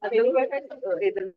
Either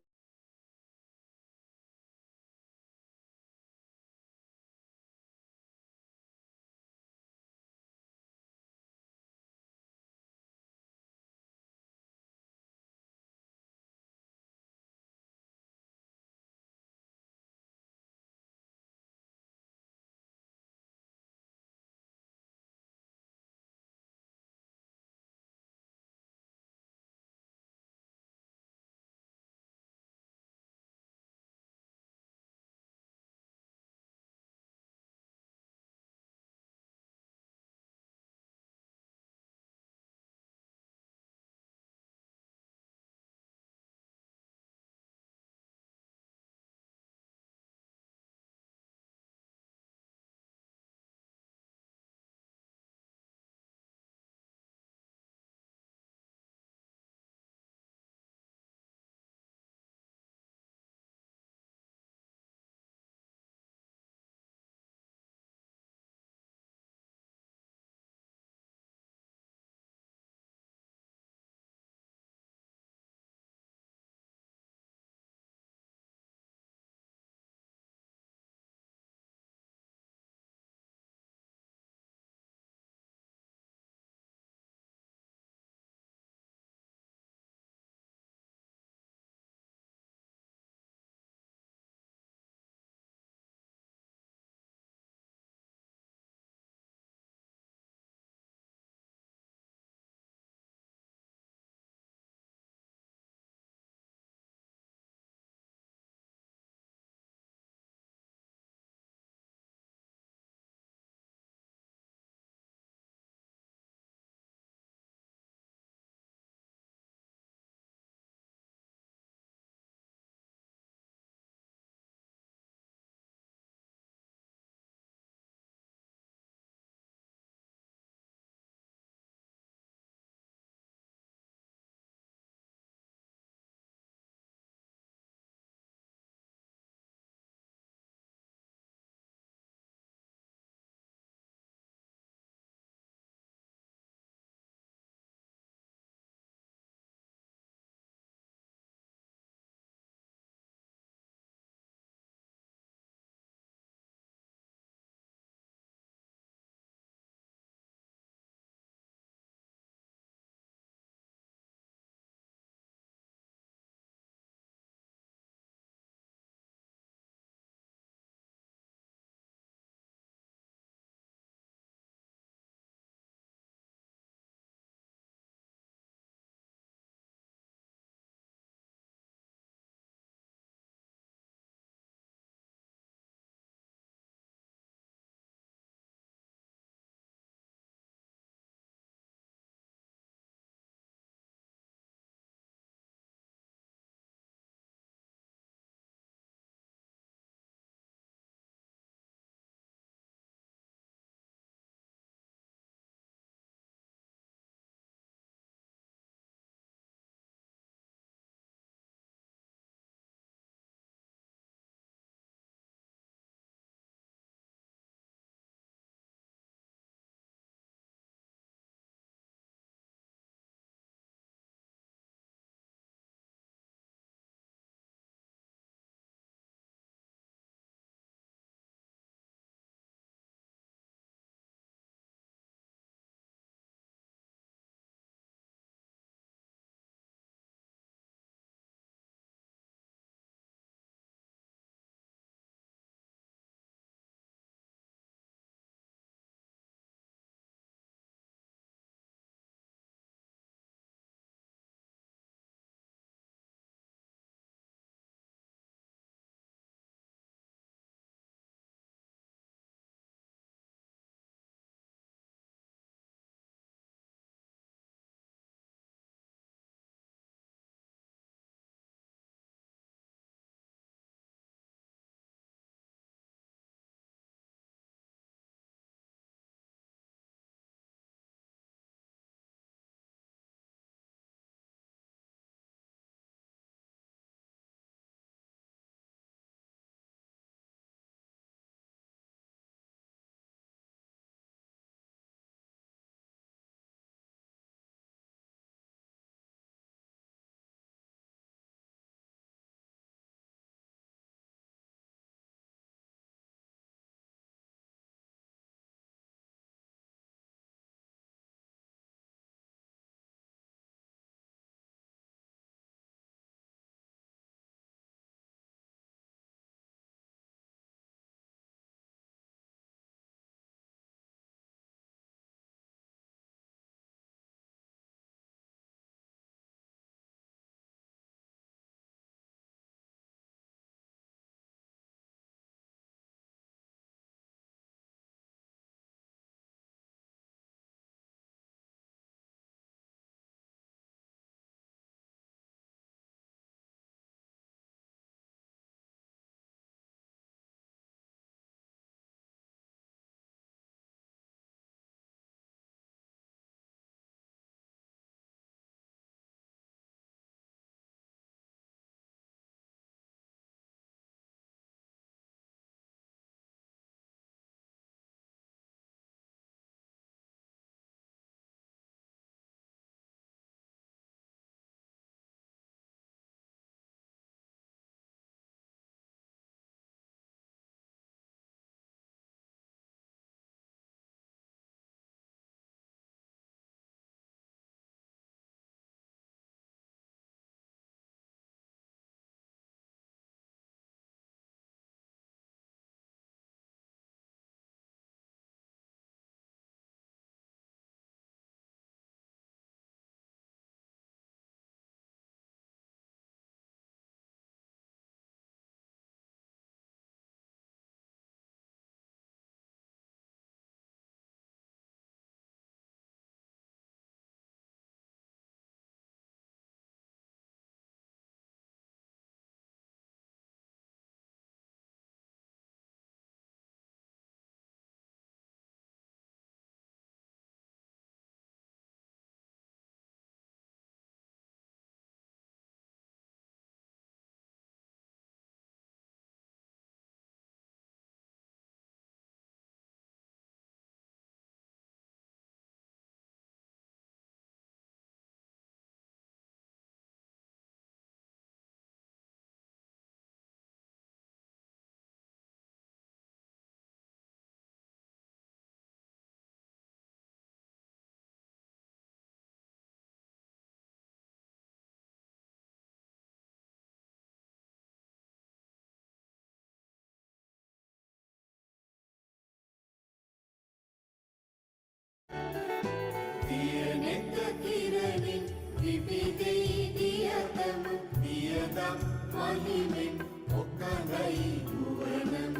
විවිධයි දියතම දියදම් මහිමෙන් ඔක්කඳයි ගුවනම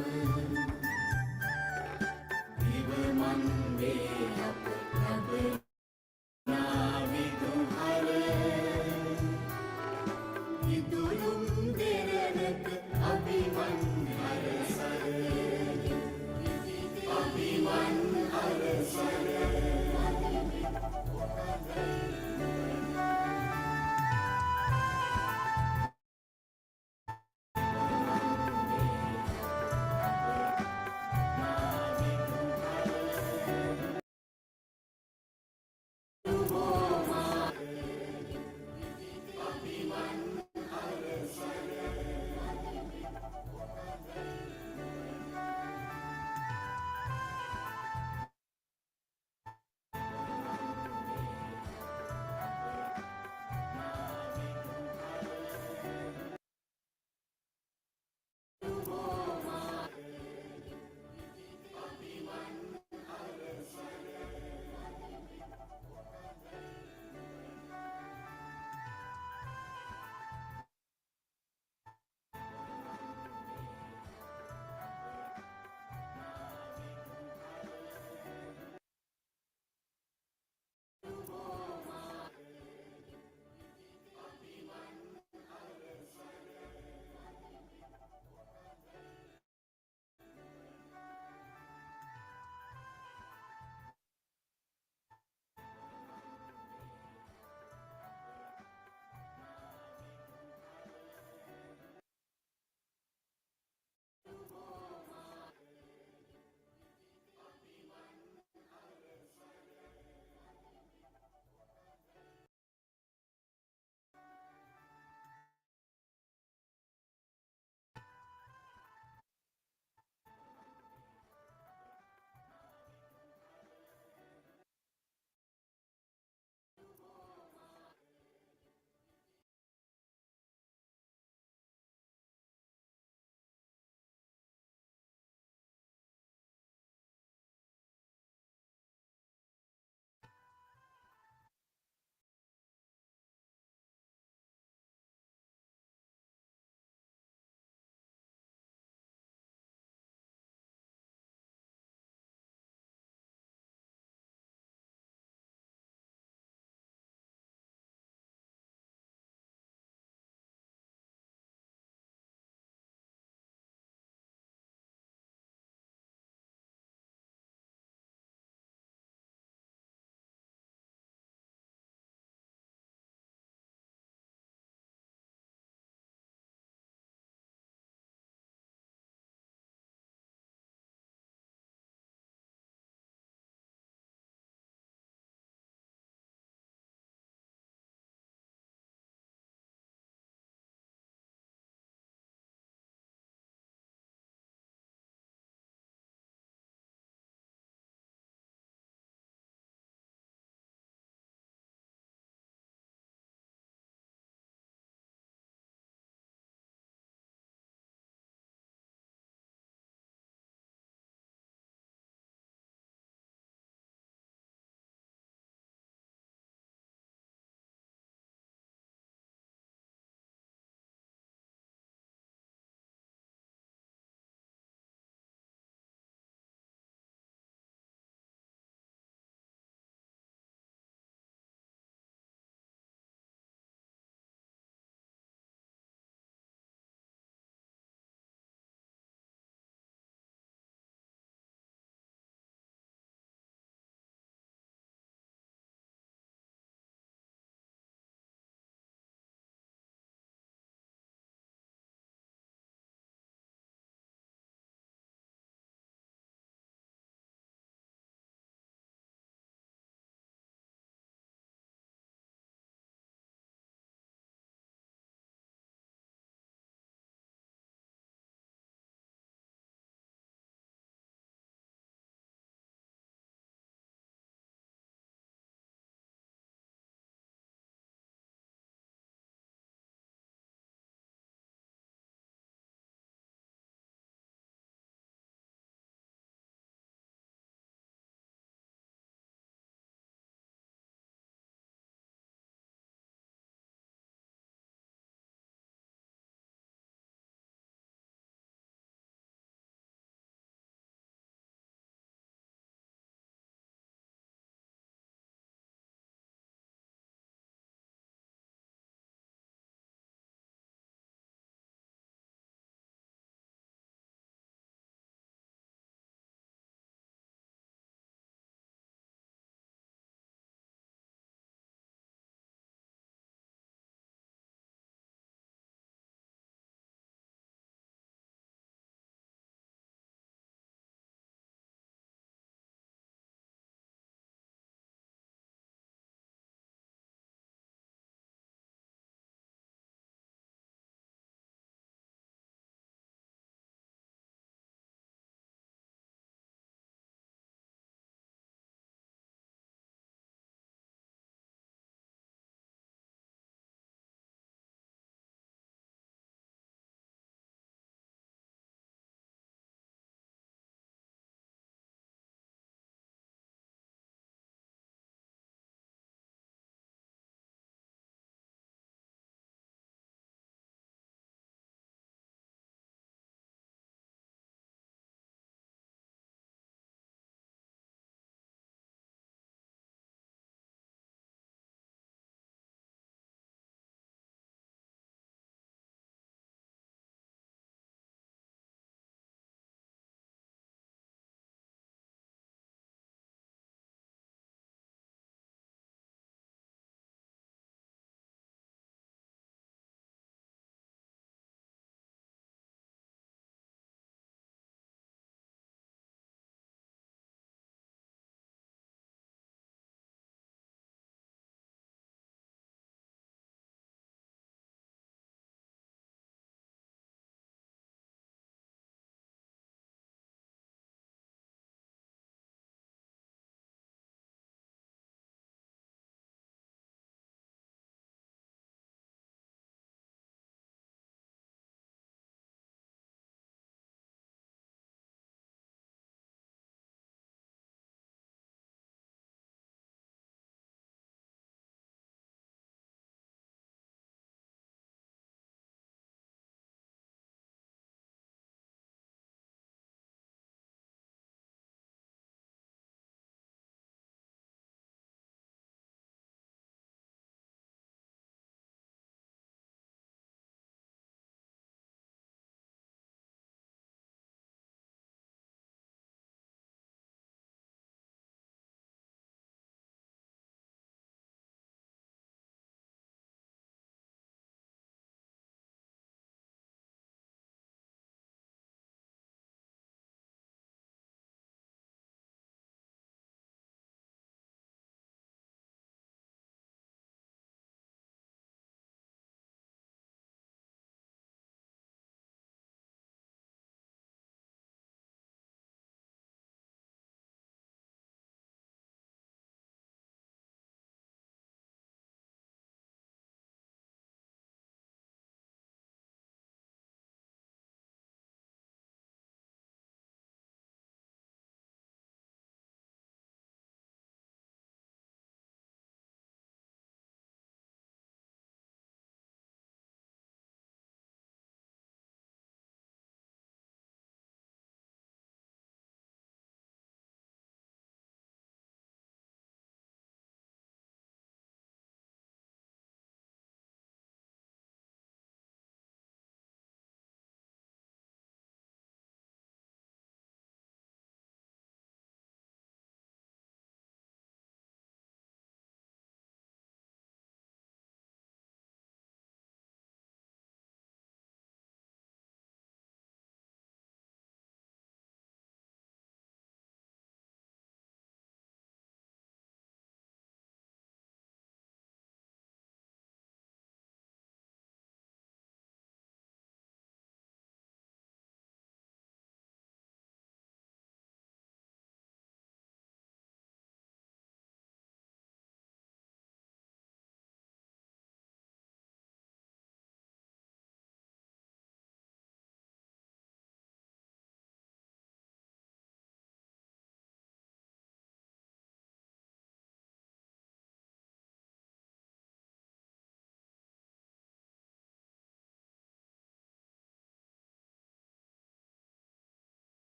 දිවමන් වේ අප ලබනා විදුහර ඉදුළුම් දෙරණක අභිමන් හරසර අභිමන් හරසර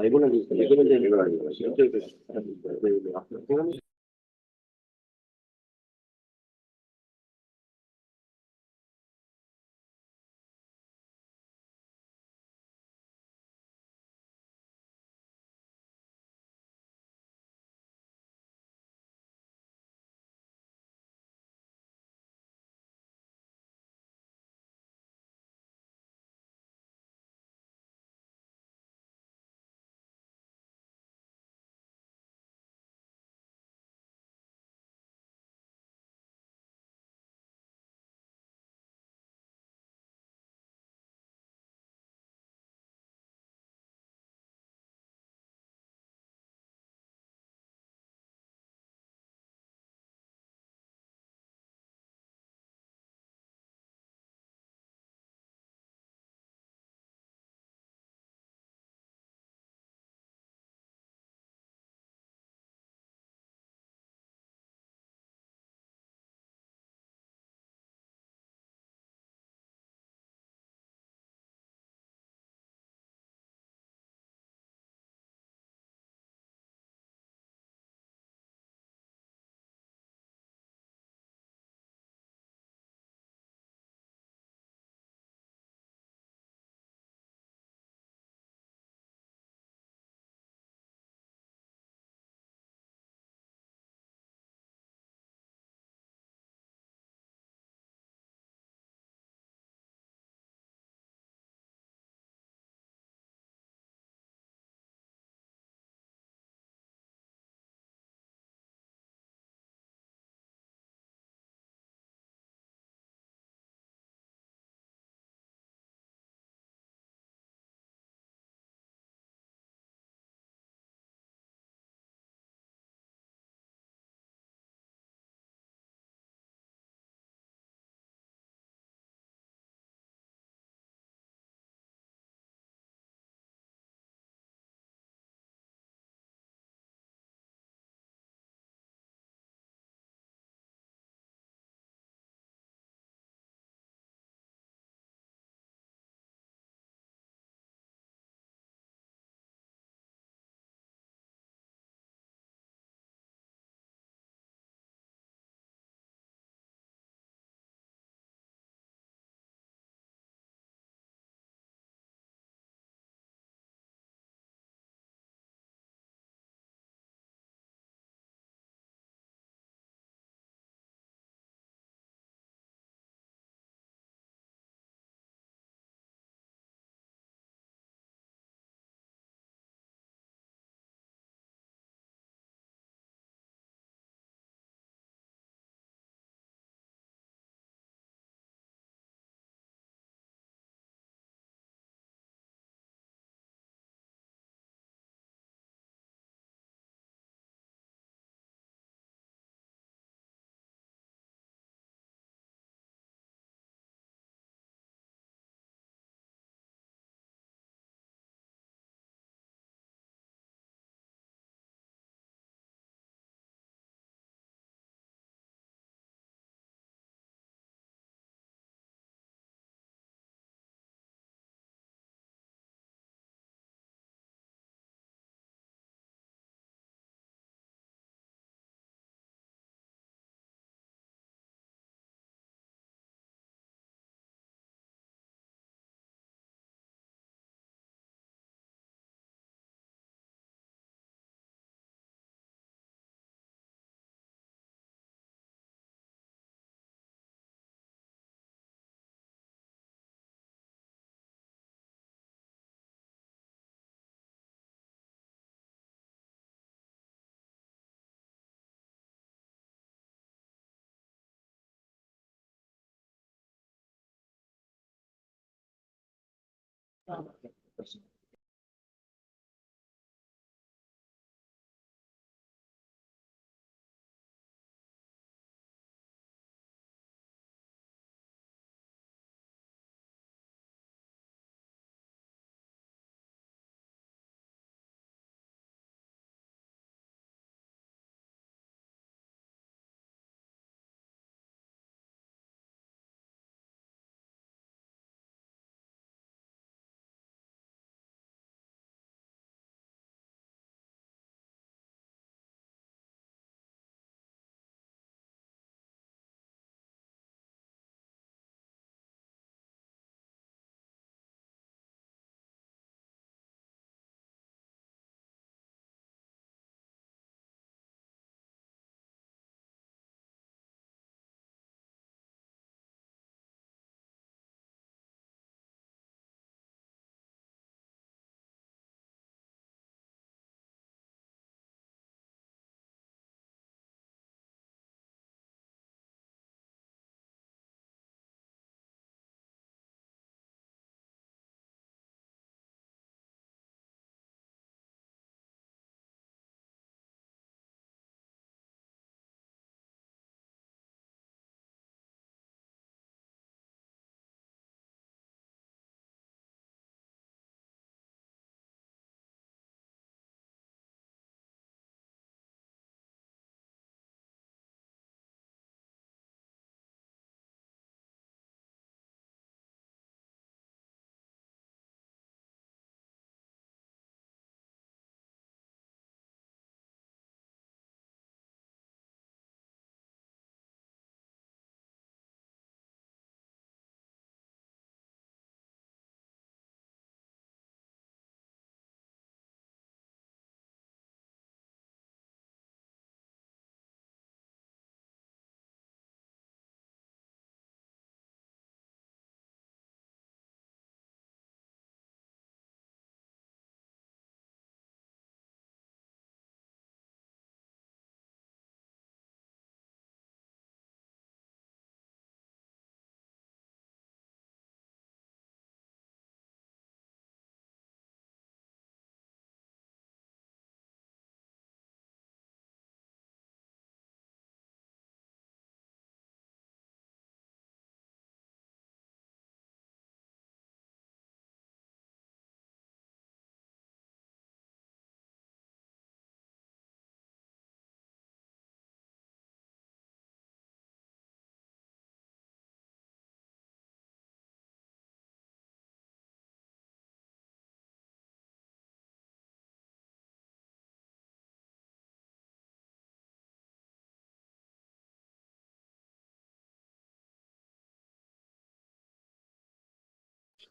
이거는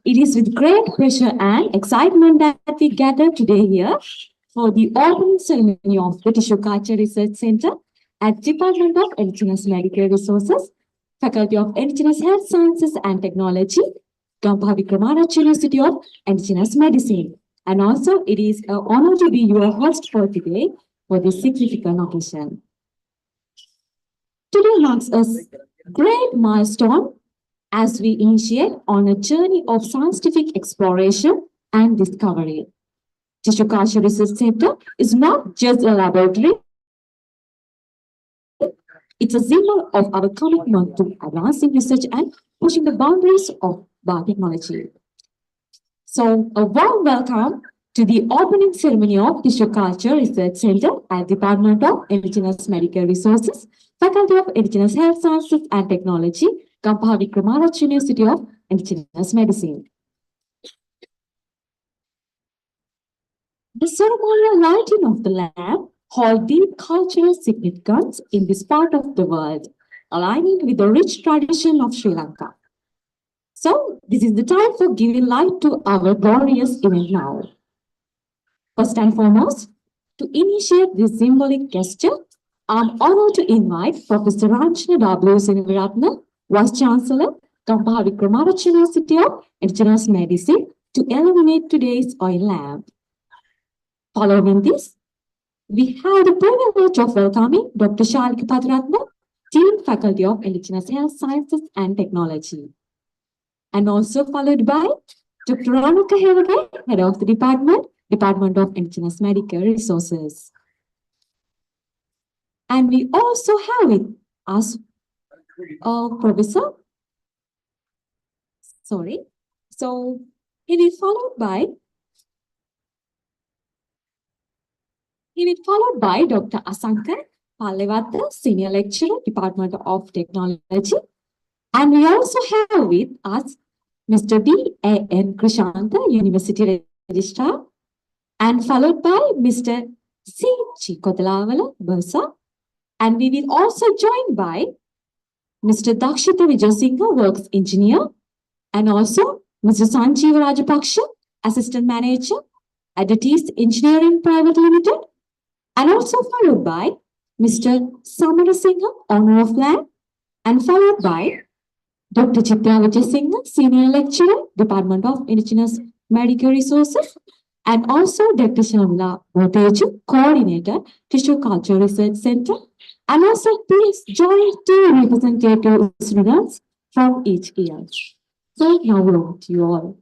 It is with great pleasure and excitement that we gather today here for the opening ceremony of the Tissue Culture Research Center at Department of Indigenous Medical Resources, Faculty of Indigenous Health Sciences and Technology, Gampa Vikramaraja University of Indigenous Medicine. And also, it is an honor to be your host for today for this significant occasion. Today marks a great milestone as we initiate on a journey of scientific exploration and discovery. Tissue Culture Research Center is not just a laboratory, it's a symbol of our commitment to advancing research and pushing the boundaries of biotechnology. So, a warm welcome to the opening ceremony of Tissue Culture Research Center at Department of Indigenous Medical Resources, Faculty of Indigenous Health Sciences and Technology, Gampa Vikramaraja University of Indigenous Medicine. The ceremonial lighting of the lamp hold deep cultural significance in this part of the world, aligning with the rich tradition of Sri Lanka. So, this is the time for giving light to our glorious event now. First and foremost, to initiate this symbolic gesture, I'm honored to invite Professor Ranjana W. Sinivaratna, Vice Chancellor, Gampa Vikramaraja University of Indigenous Medicine, to illuminate today's oil lamp. Following this, we have the privilege of welcoming Dr. Shalika Padratna, Dean Faculty of Indigenous Health Sciences and Technology. And also followed by Dr. Ranuka Hevagai, Head of the Department of Indigenous Medical Resources. And we also have with us Professor. Sorry. So he will followed by Dr. Asankar Pallewatha, Senior Lecturer, Department of Technology. And we also have with us Mr. D.A.N. Krishanta, University Registrar, and followed by Mr. C. Kodalavala, Bursa. And we will also join by Mr. Dakshita Vijayasinghe, Works Engineer, and also Mr. Sanjeev Rajapaksha, Assistant Manager at the Tees Engineering Private Limited, and also followed by Mr. Samara Singha, Owner of Land, and followed by Dr. Chitra Vijayasinghe, Senior Lecturer, Department of Indigenous Medical Resources, and also Dr. Shamla Boteju, Coordinator, Tissue Culture Research Center, and also please join two representative students from each year. So now over to you all.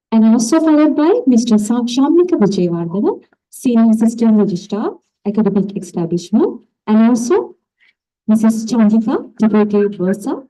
And also followed by Mr. Shamnika Vijayawardena, Senior Assistant Registrar, Academic Establishment, and also Mrs. Chandika, Deputy Bursa.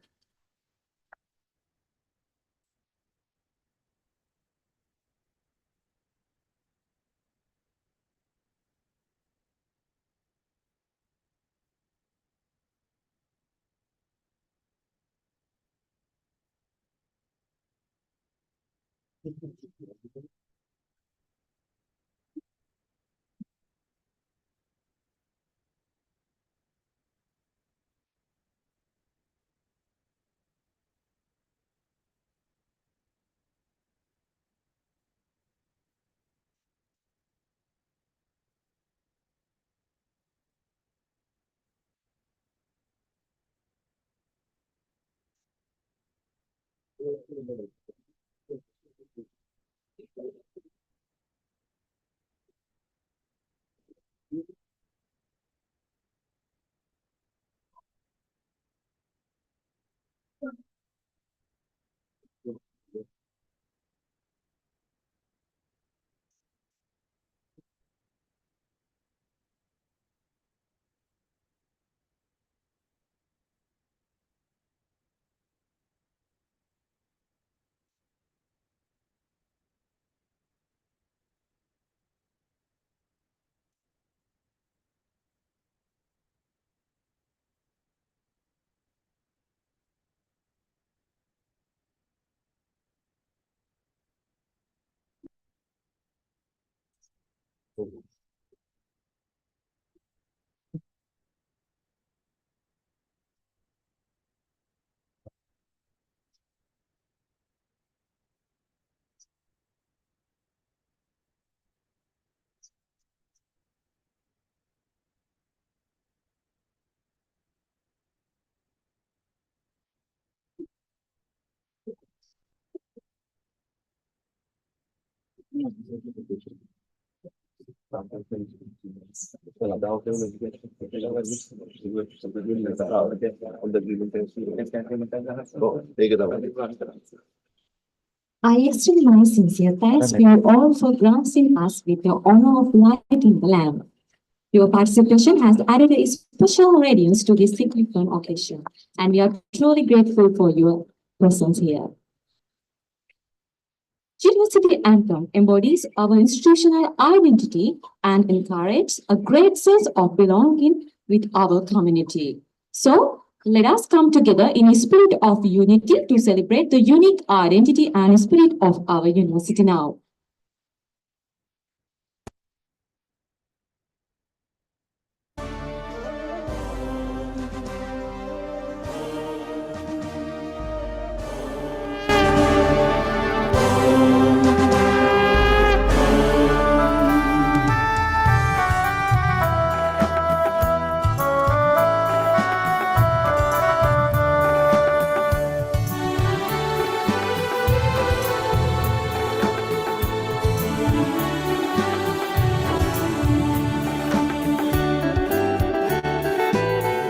I extend my sincere thanks to you all for gracing us with your honor of lighting the lamp. Your participation has added a special radiance to this significant occasion, and we are truly grateful for your presence here. University Anthem embodies our institutional identity and encourages a great sense of belonging with our community. So, let us come together in a spirit of unity to celebrate the unique identity and spirit of our university now.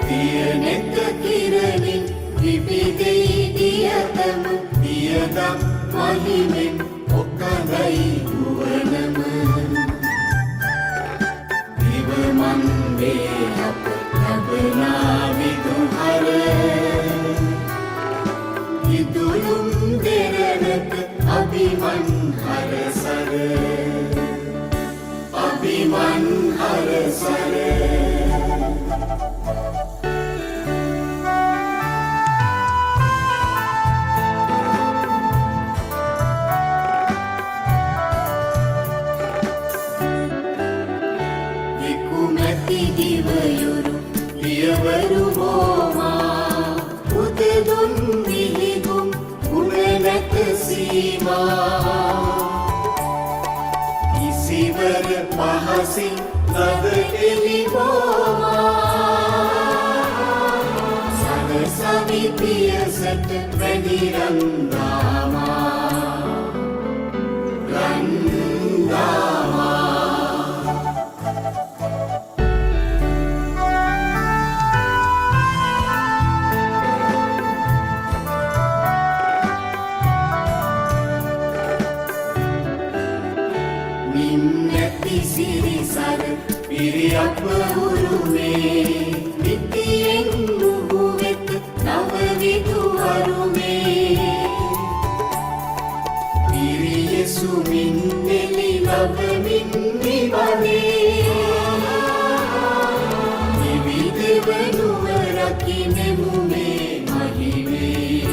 දියනෙත කිරමින් විපිදෙයි දියතම දියදම් මහිමෙන් ඔක්කඳයි ගුවනම දිවමන් වේ අප ලබනා විදුහර විදුලුම් දෙරණක අභිමන් හරසර අභිමන් හරසර පියවරු බෝමා උදෙදුන් විහිදුම් ගුණ නැත සීමා ඉසිවර පහසින් ලද එලි බෝමා සනසවි පියසට වැඩි රන්දාමා රන්දාමා සිරිසර පිරියප උරුමේ විතියෙන් නුහු වෙත නව විදු අරුමේ පිරියසුමින් නෙලි ලබමින් නිවනේ විවිධවනුව රකිනෙමු මේ මහිමේ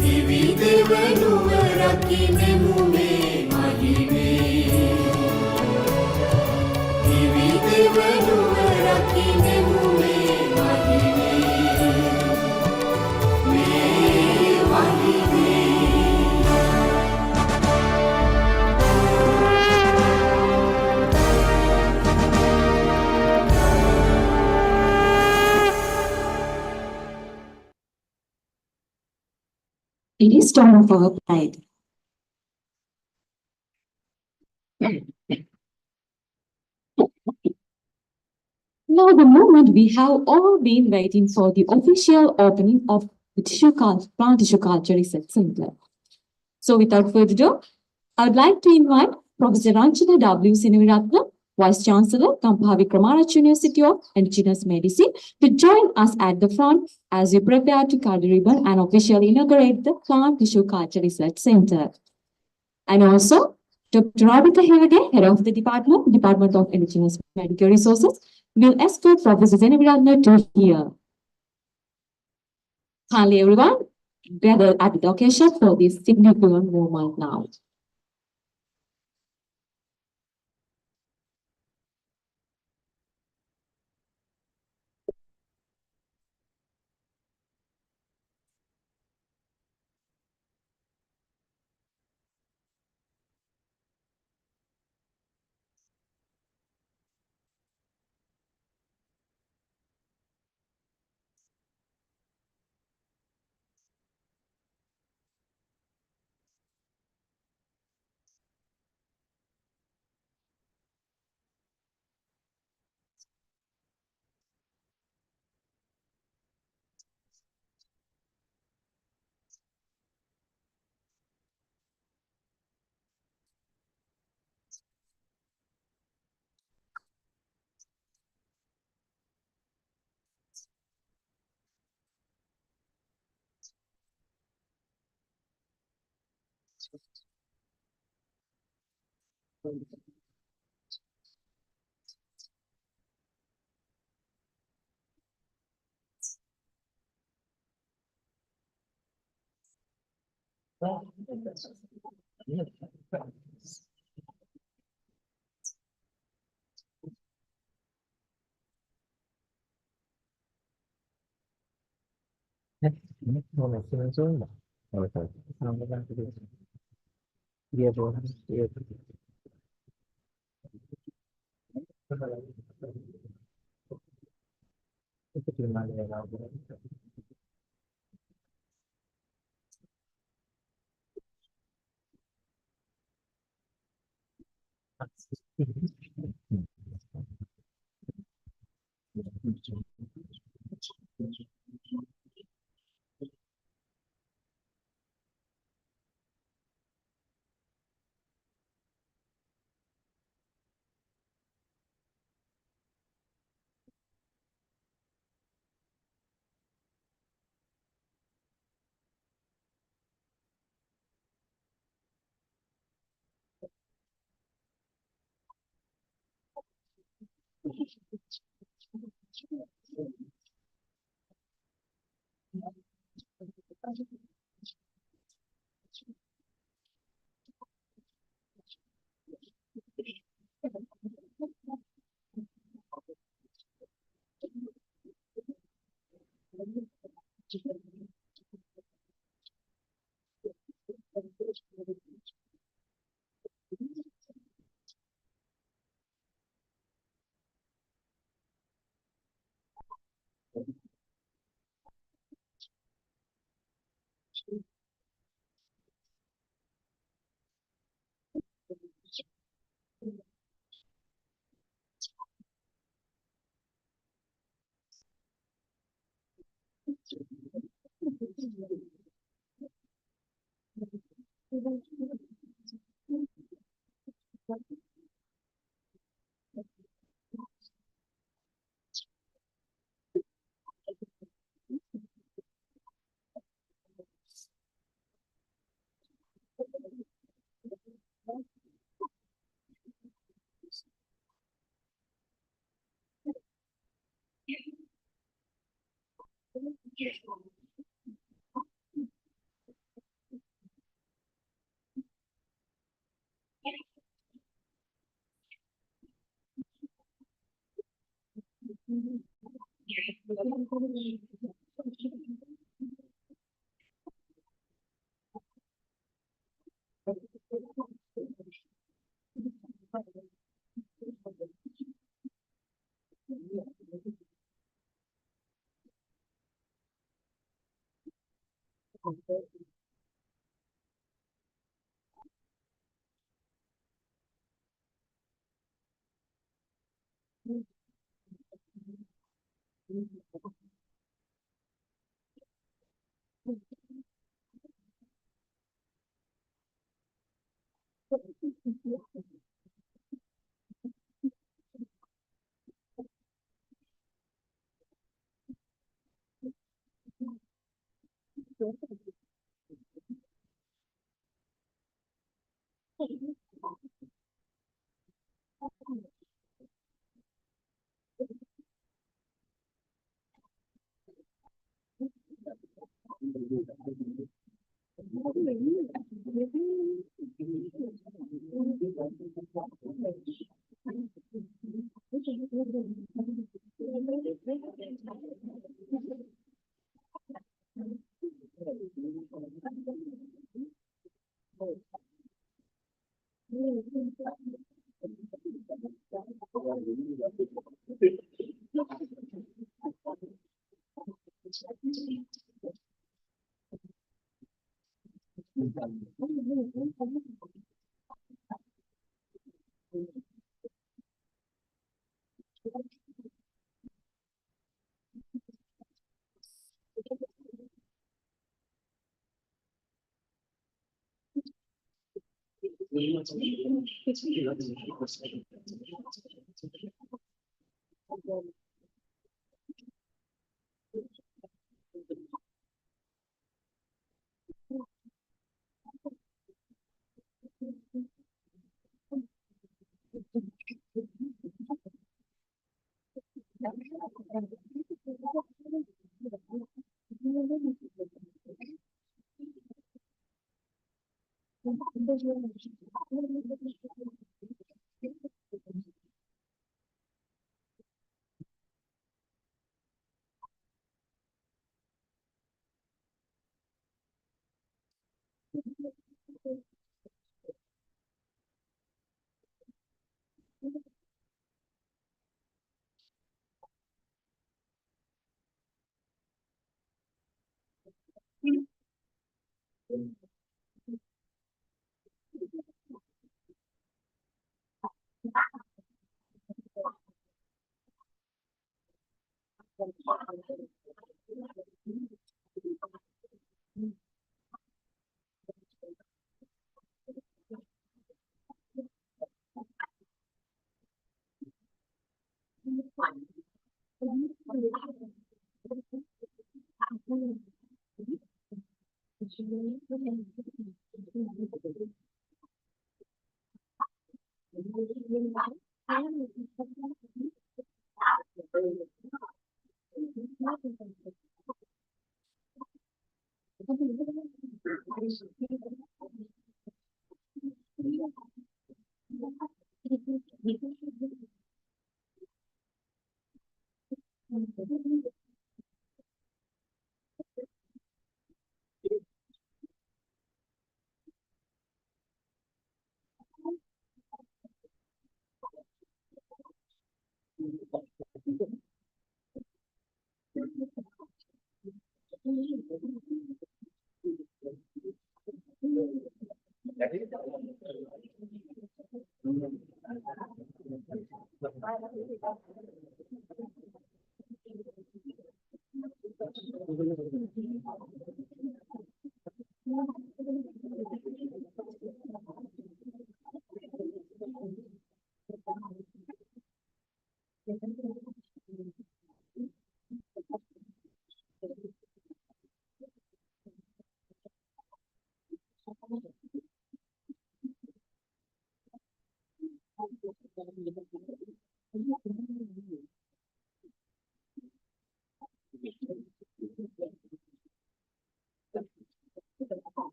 විවිධවනුව රකිනෙමු මේ It is torn of our pride. Now, the moment we have all been waiting for the official opening of the Plant Tissue Culture Research Center. So, without further ado, I would like to invite Professor Ranjana W. Siniviratnam, Vice Chancellor, Kampa Vikramaraj University of Indigenous Medicine, to join us at the front as we prepare to cut the ribbon and officially inaugurate the Plant Tissue Culture Research Center. And also, Dr. Radhika Hevade, Head of the Department of Indigenous Medical Resources, will escort Professor Siniviratnam to here. Kindly everyone, gather at the occasion for this significant moment now.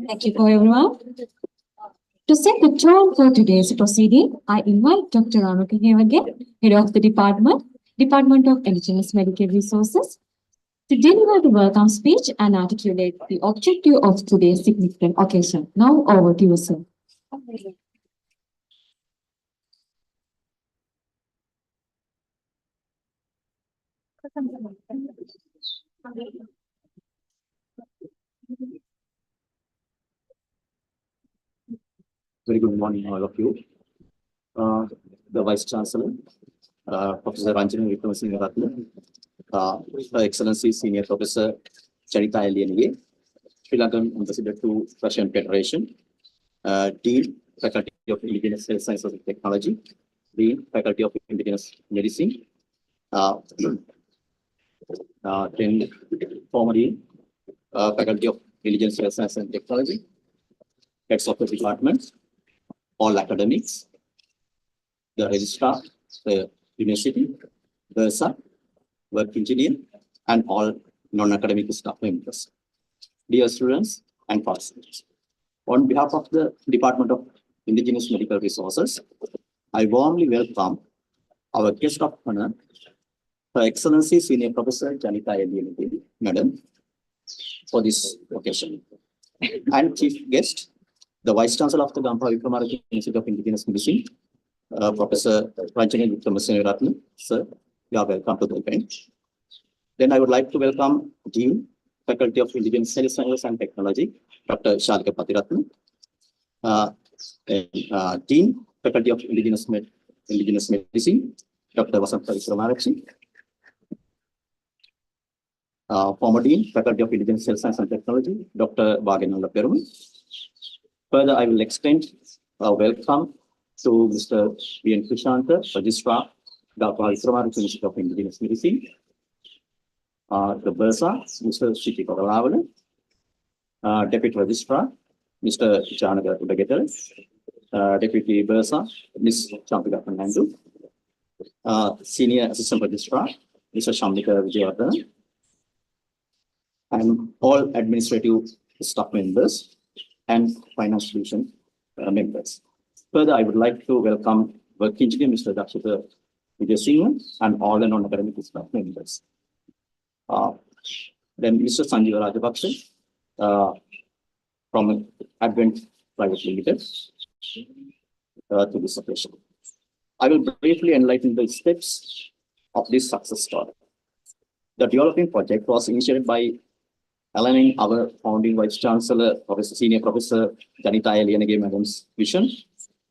Thank you for everyone. To set the tone for today's proceeding, I invite Dr. Anuka again, Head of the Department of Indigenous Medical Resources, to deliver the welcome speech and articulate the objective of today's significant occasion. Now over to you, sir. Very good morning, all of you. The Vice Chancellor, Professor Ranjini Wickramasinghe, Her Excellency Senior Professor Janita Eliyanige, Sri Lankan Ambassador to Russian Federation, Dean, Faculty of Indigenous Health Sciences and Technology, Dean, Faculty of Indigenous Medicine, then former Dean, Faculty of Indigenous Health Sciences and Technology, heads of the departments, all academics, the registrar, the university, the SAP, work engineer, and all non-academic staff members. Dear students and participants, on behalf of the Department of Indigenous Medical Resources, I warmly welcome our guest of honor, Her Excellency Senior Professor Janita Eliyanige, Madam, for this occasion, and chief guest, the Vice Chancellor of the Gampaha Wickramarajika Institute of Indigenous Medicine, Professor Ranjini Wickramasinghe, sir, you are welcome to the event. Then I would like to welcome Dean, Faculty of Indigenous Health Sciences and Technology, Dr. Shalika Pattiratne, Dean, Faculty of Indigenous Medicine, Dr. Vasantha Wickramarajika, former Dean, Faculty of Indigenous Health Sciences and Technology, Dr. Vagenala Perumal. Further, I will extend a welcome to Mr. B.N. Krishanta, Registrar, Gampaha Wickramarajika Institute of Indigenous Medicine, the Bursa, Mr. Siti Kodalavana, Deputy Registrar, Mr. Janaga Udagetara, Deputy Bursa, Ms. Champika Fernando, Senior Assistant Registrar, Mr. Shamnika Vijayardana, and all administrative staff members and finance division members. Further, I would like to welcome work engineer Mr. Dakshita Vijayasinghe and all the non-academic staff members. Then Mr. Sanjeeva Rajapaksa from Advent Private Limited to this occasion. I will briefly enlighten the steps of this success story. The developing project was initiated by aligning our founding Vice Chancellor, Senior Professor Janita Eliyanige Madam's vision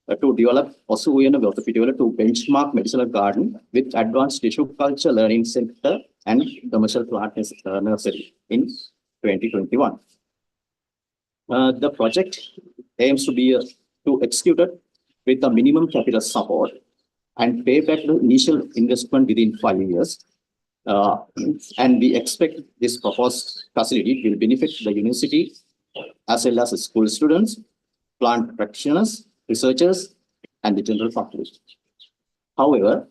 to develop Osuvuyana Velthapitiwala to benchmark medicinal garden with advanced tissue culture learning center and commercial plant nursery in 2021. The project aims to be to execute it with a minimum capital support and pay back the initial investment within 5 years. And we expect this proposed facility will benefit the university as well as the school students, plant practitioners, researchers, and the general population. However,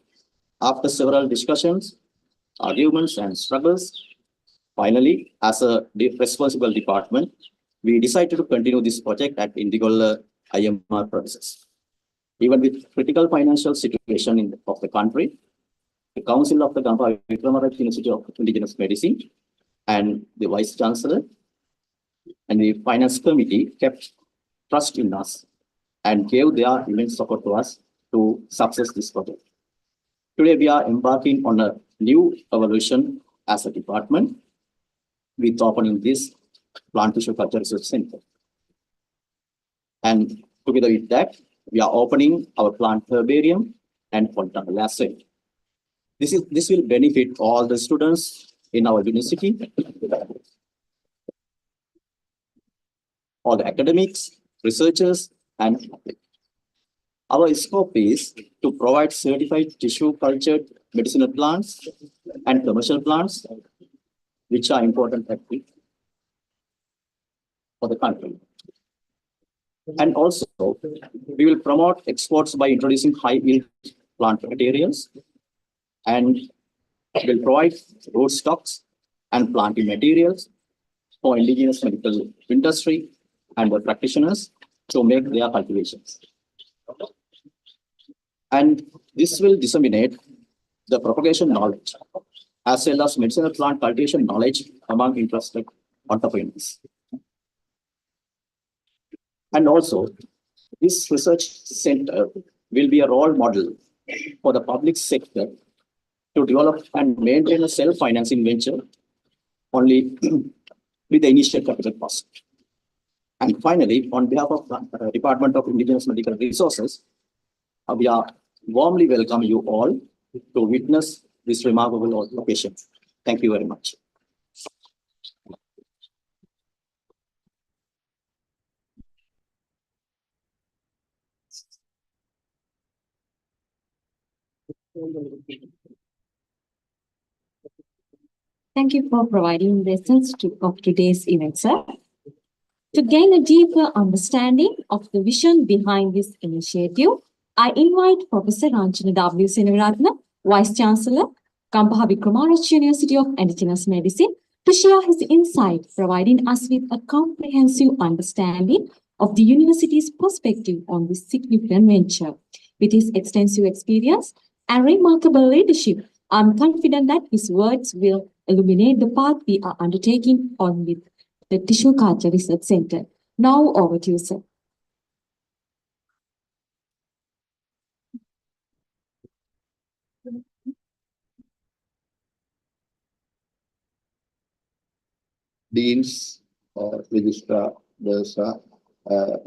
after several discussions, arguments, and struggles, finally, as a responsible department, we decided to continue this project at Indigolla IMR premises. Even with critical financial situation of the country, the Council of the Gampaha Wickramarajika Institute of Indigenous Medicine and the Vice Chancellor and the Finance Committee kept trust in us and gave their immense support to us to success this project. Today, we are embarking on a new evolution as a department with opening this Plant Tissue Culture Research Center. And together with that, we are opening our plant herbarium and botanical assay. This will benefit all the students in our university, all the academics, researchers, and public. Our scope is to provide certified tissue cultured medicinal plants and commercial plants, which are important for the country. And also, we will promote exports by introducing high-yield plant materials and will provide root stocks and planting materials for indigenous medical industry and the practitioners to make their cultivations. And this will disseminate the propagation knowledge as well as medicinal plant cultivation knowledge among interested entrepreneurs. And also, this research center will be a role model for the public sector to develop and maintain a self-financing venture only with the initial capital cost. And finally, on behalf of the Department of Indigenous Medical Resources, we are warmly welcome you all to witness this remarkable location. Thank you very much. Thank you for providing the essence of today's event, sir. To gain a deeper understanding of the vision behind this initiative, I invite Professor Ranjana W. Seneviratne, Vice Chancellor, Kampaha Wickramarasche University of Indigenous Medicine, to share his insight, providing us with a comprehensive understanding of the university's perspective on this significant venture. With his extensive experience and remarkable leadership, I'm confident that his words will illuminate the path we are undertaking on with the Tissue Culture Research Center. Now over to you, sir. Deans, registrar,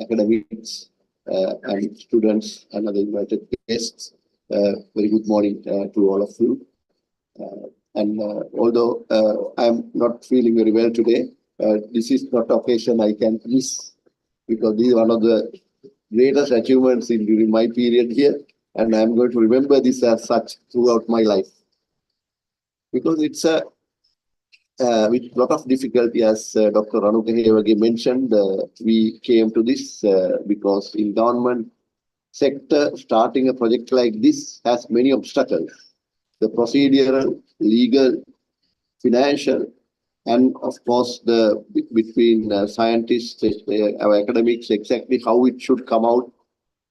academics, and students and other invited guests. Very good morning to all of you. Although I'm not feeling very well today, this is not an occasion I can miss, because this is one of the greatest achievements during my period here, and I'm going to remember this as such throughout my life. Because it's a with a lot of difficulty, as Dr. Ranuka Hewage mentioned, we came to this because in government sector, starting a project like this has many obstacles. The procedural, legal, financial, and of course, the between scientists, our academics, exactly how it should come out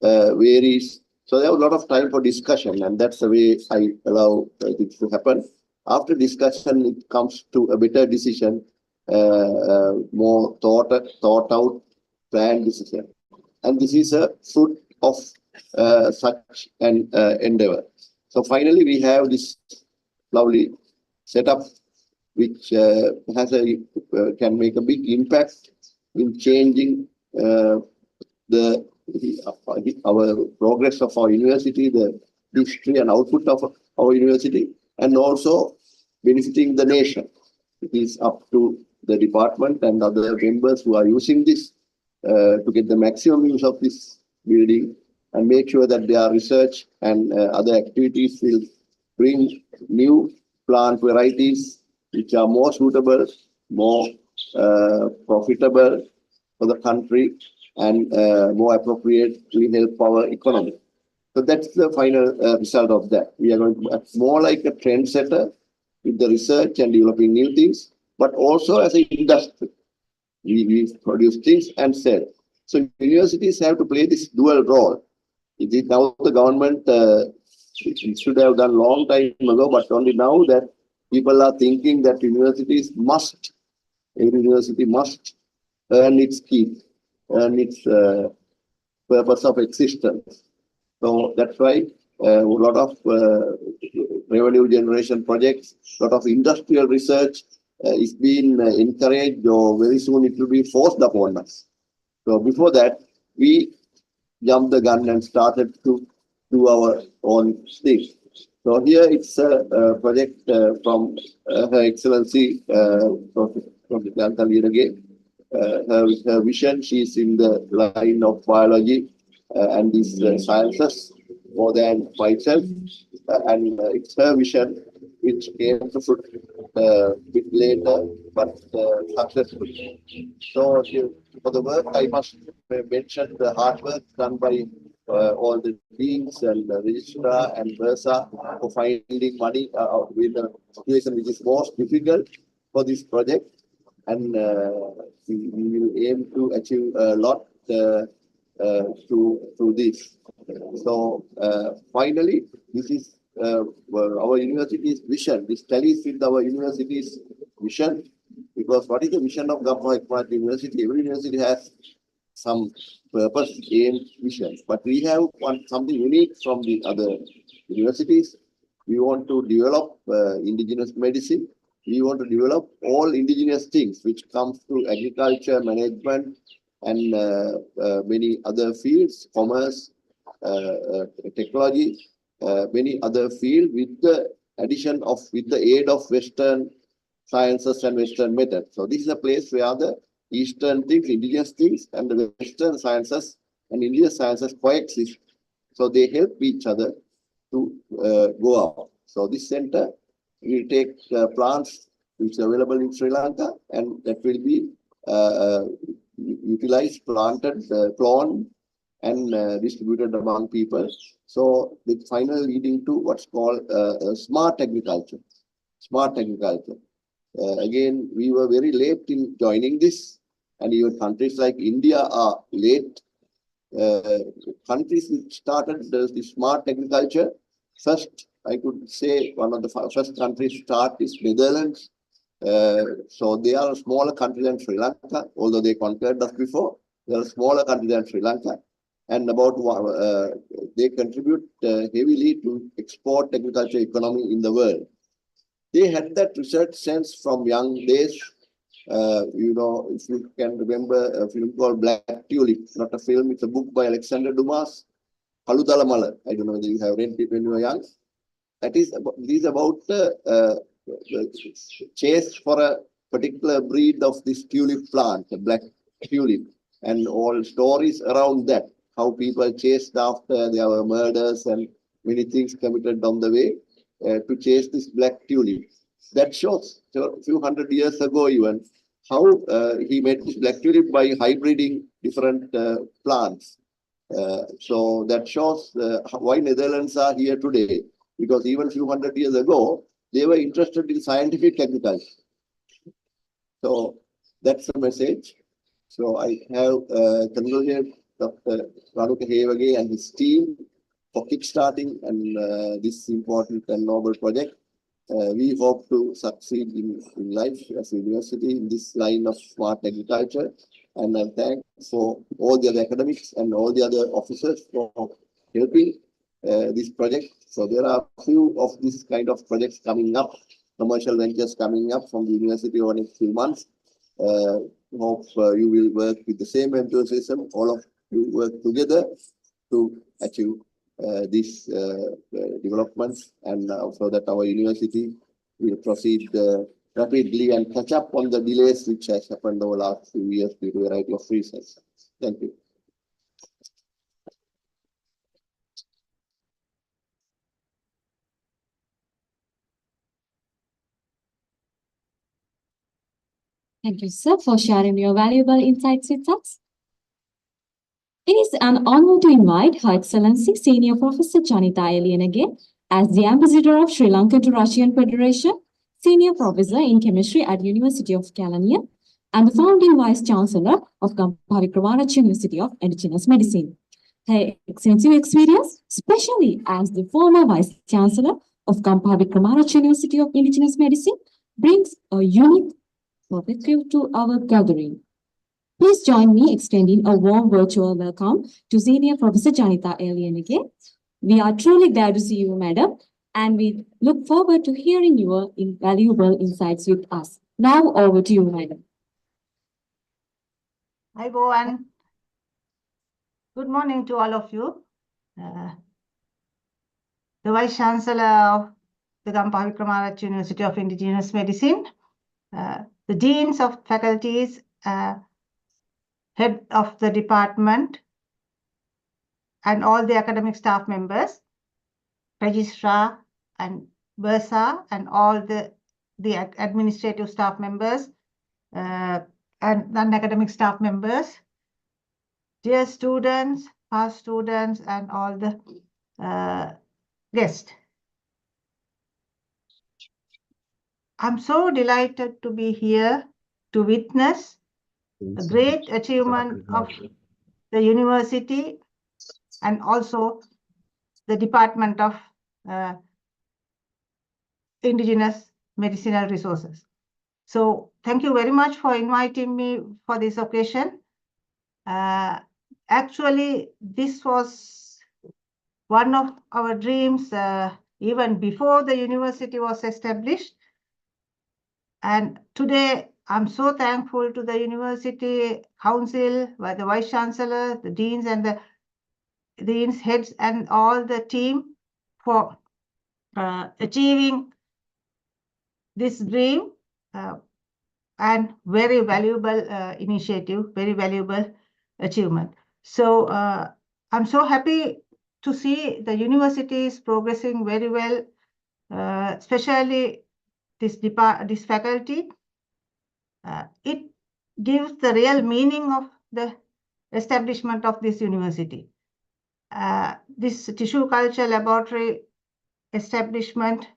varies. So there was a lot of time for discussion, and that's the way I allow it to happen. After discussion, it comes to a better decision, more thought out, planned decision. And this is a fruit of such an endeavor. So finally, we have this lovely setup, which has can make a big impact in changing our progress of our university, the history and output of our university, and also benefiting the nation. It is up to the department and other members who are using this to get the maximum use of this building and make sure that their research and other activities will bring new plant varieties which are more suitable, more profitable for the country, and more appropriately help our economy. So that's the final result of that. We are going to act more like a trendsetter with the research and developing new things, but also as an industry. We produce things and sell. So universities have to play this dual role. It is now the government it should have done long time ago, but only now that people are thinking that every university must earn its keep, earn its purpose of existence. So that's why a lot of revenue generation projects, lot of industrial research is being encouraged, or very soon it will be forced upon us. So before that, we jumped the gun and started to do our own thing. So here it's a project from Her Excellency Professor Jantalina again. Her vision, she's in the line of biology and these sciences more than myself, and it's her vision which came to fruit a bit later, but successfully. So for the work, I must mention the hard work done by all the deans and the registrar and Versa for finding money with the situation which is most difficult for this project, and we will aim to achieve a lot through this. So finally, this is our university's vision. This tallies with our university's vision, because what is the vision of Gappa Hekmat University? Every university has some purpose, aim, vision, but we have something unique from the other universities. We want to develop indigenous medicine. We want to develop all indigenous things which comes to agriculture, management, and many other fields, commerce, technology, many other fields, with the aid of Western sciences and Western methods. So this is a place where the Eastern things, indigenous things, and the Western sciences and indigenous sciences coexist. So they help each other to go out. So this center will take plants which are available in Sri Lanka, and that will be utilized, planted, cloned, and distributed among people. So the final leading to what's called smart agriculture. Smart agriculture. Again, we were very late in joining this, and even countries like India are late. Countries which started the smart agriculture first, I could say one of the first countries to start is Netherlands. So they are a smaller country than Sri Lanka, although they conquered us before. They are a smaller country than Sri Lanka, and they contribute heavily to export agriculture economy in the world. They had that research sense from young days. You know, if you can remember a film called Black Tulip, not a film, it's a book by Alexander Dumas, Kaludala Mala. I don't know whether you have read it when you were young. That is about the chase for a particular breed of this tulip plant, the black tulip, and all stories around that, how people chased after, there were murders and many things committed on the way to chase this black tulip. That shows a few hundred years ago even how he made this black tulip by hybriding different plants. So that shows why Netherlands are here today, because even a few hundred years ago, they were interested in scientific agriculture. So that's the message. So I have congratulated Dr. Ranuka Hevage and his team for kickstarting and this important and noble project. We hope to succeed in life as a university in this line of smart agriculture. And I thank for all the other academics and all the other officers for helping this project. So there are a few of these kind of projects coming up, commercial ventures coming up from the university over the next few months. Hope you will work with the same enthusiasm. All of you work together to achieve these developments, and so that our university will proceed rapidly and catch up on the delays which has happened over the last few years due to a variety of reasons. Thank you. Thank you, sir, for sharing your valuable insights with us. It is an honor to invite Her Excellency Senior Professor Janita Elian again as the Ambassador of Sri Lanka to Russian Federation, Senior Professor in Chemistry at University of Kelaniya, and the founding Vice Chancellor of Gappa Wickramarachchi University of Indigenous Medicine. Her extensive experience, especially as the former Vice Chancellor of Gampaha Wickramarajka University of Indigenous Medicine brings a unique perspective to our gathering. Please join me extending a warm virtual welcome to Senior Professor Janita Elianike. We are truly glad to see you, Madam, and we look forward to hearing your invaluable insights with us. Now over to you, Madam. Hi, Boan. Good morning to all of you. The Vice Chancellor of the Gampaha Wickramarajka University of Indigenous Medicine, the Deans of Faculties, Head of the Department, and all the academic staff members, Registrar and Bursa, and all the administrative staff members, and non-academic staff members, dear students, past students, and all the guests. I'm so delighted to be here to witness a great achievement of the university and also the Department of Indigenous Medicinal Resources. So thank you very much for inviting me for this occasion. Actually, this was one of our dreams even before the university was established. And today, I'm so thankful to the University Council, by the Vice Chancellor, the Deans and the Deans heads and all the team for achieving this dream and very valuable initiative, very valuable achievement. So I'm so happy to see the university is progressing very well, especially this faculty. It gives the real meaning of the establishment of this university. This tissue culture laboratory establishment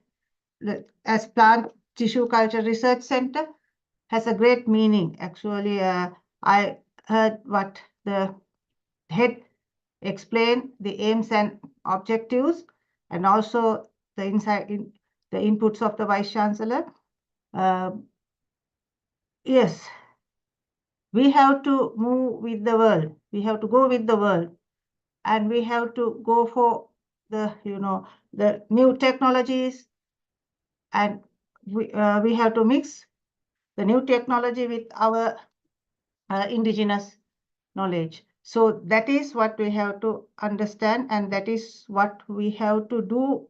as Plant Tissue Culture Research Center has a great meaning. Actually, I heard what the head explained, the aims and objectives, and also the inputs of the Vice Chancellor. Yes, we have to move with the world. We have to go with the world, and we have to go for the the new technologies, and we have to mix the new technology with our indigenous knowledge. So that is what we have to understand, and that is what we have to do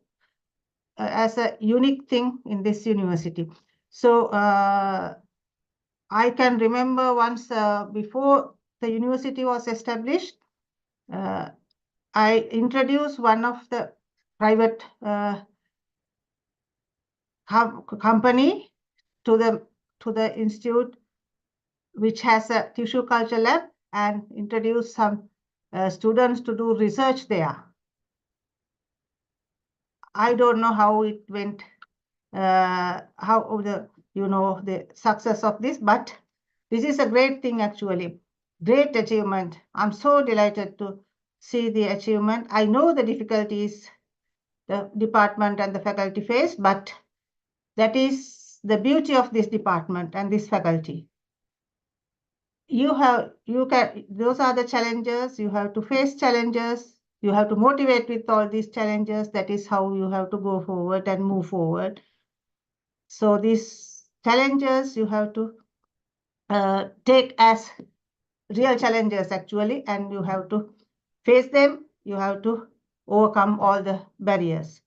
as a unique thing in this university. So I can remember once before the university was established, I introduced one of the private company to the institute, which has a tissue culture lab, and introduced some students to do research there. I don't know how it went, how the success of this, but this is a great thing actually, great achievement. I'm so delighted to see the achievement. I know the difficulties the department and the faculty face, but that is the beauty of this department and this faculty. Those are the challenges. You have to face challenges. You have to motivate with all these challenges. That is how you have to go forward and move forward. So these challenges you have to take as real challenges actually, and you have to face them. You have to overcome all the barriers.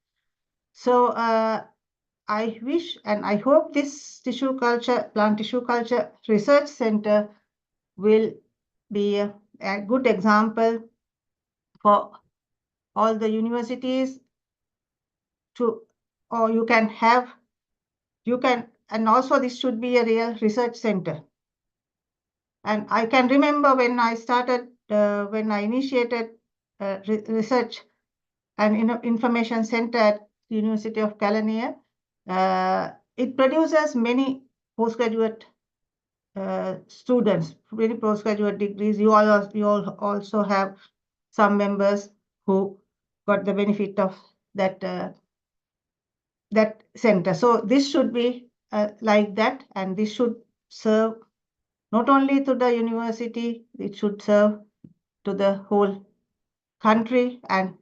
So I wish and I hope this Plant Tissue Culture Research Center will be a good example for all the universities and also this should be a real research center. And I can remember when I started, when I initiated research and information center at the University of Kelaniya, it produces many postgraduate students, many postgraduate degrees. You all also have some members who got the benefit of that that center. So this should be like that, and this should serve not only to the university, it should serve to the whole country, and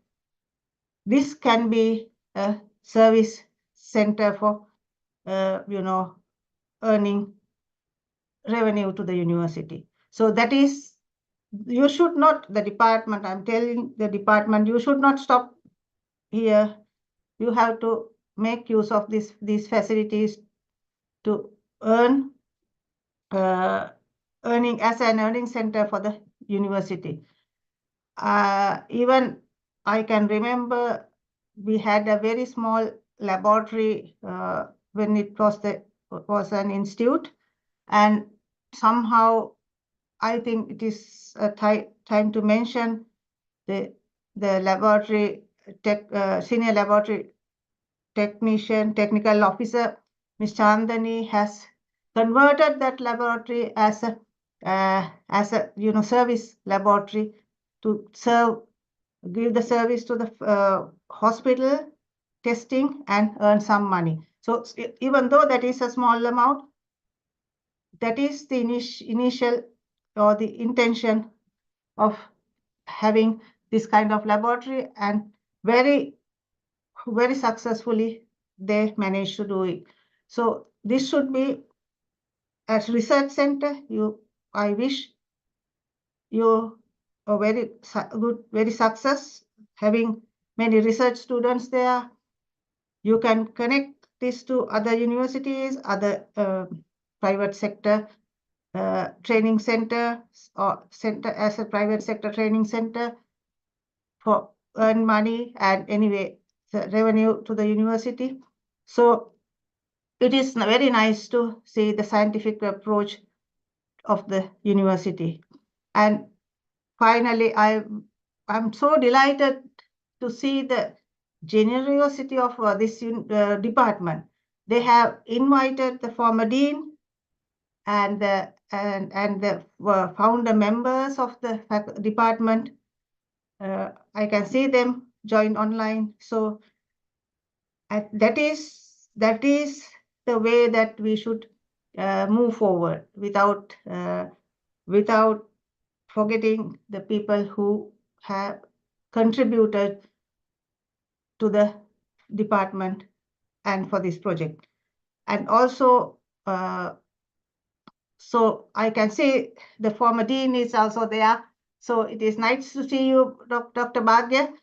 this can be a service center for, earning revenue to the university. So that is, you should not, the department, I'm telling the department, you should not stop here. You have to make use of these facilities to earn, earning as an earning center for the university. Even I can remember we had a very small laboratory when it was an institute, and somehow I think it is a time to mention the laboratory senior laboratory technical officer, Ms. Chandani, has converted that laboratory as a service laboratory to give the service to the hospital testing and earn some money. So even though that is a small amount, that is the initial or the intention of having this kind of laboratory, and very successfully they managed to do it. So this should be a research center. I wish you a very good, very success, having many research students there. You can connect this to other universities, other private sector training center, or center as a private sector training center for earn money and anyway the revenue to the university. So it is very nice to see the scientific approach of the university. And finally, I'm so delighted to see the generosity of this department. They have invited the former dean and the founder members of the department. I can see them join online. So that is the way that we should move forward without forgetting the people who have contributed to the department and for this project. And also, so I can see the former dean is also there. So it is nice to see you, Dr. Bhagya.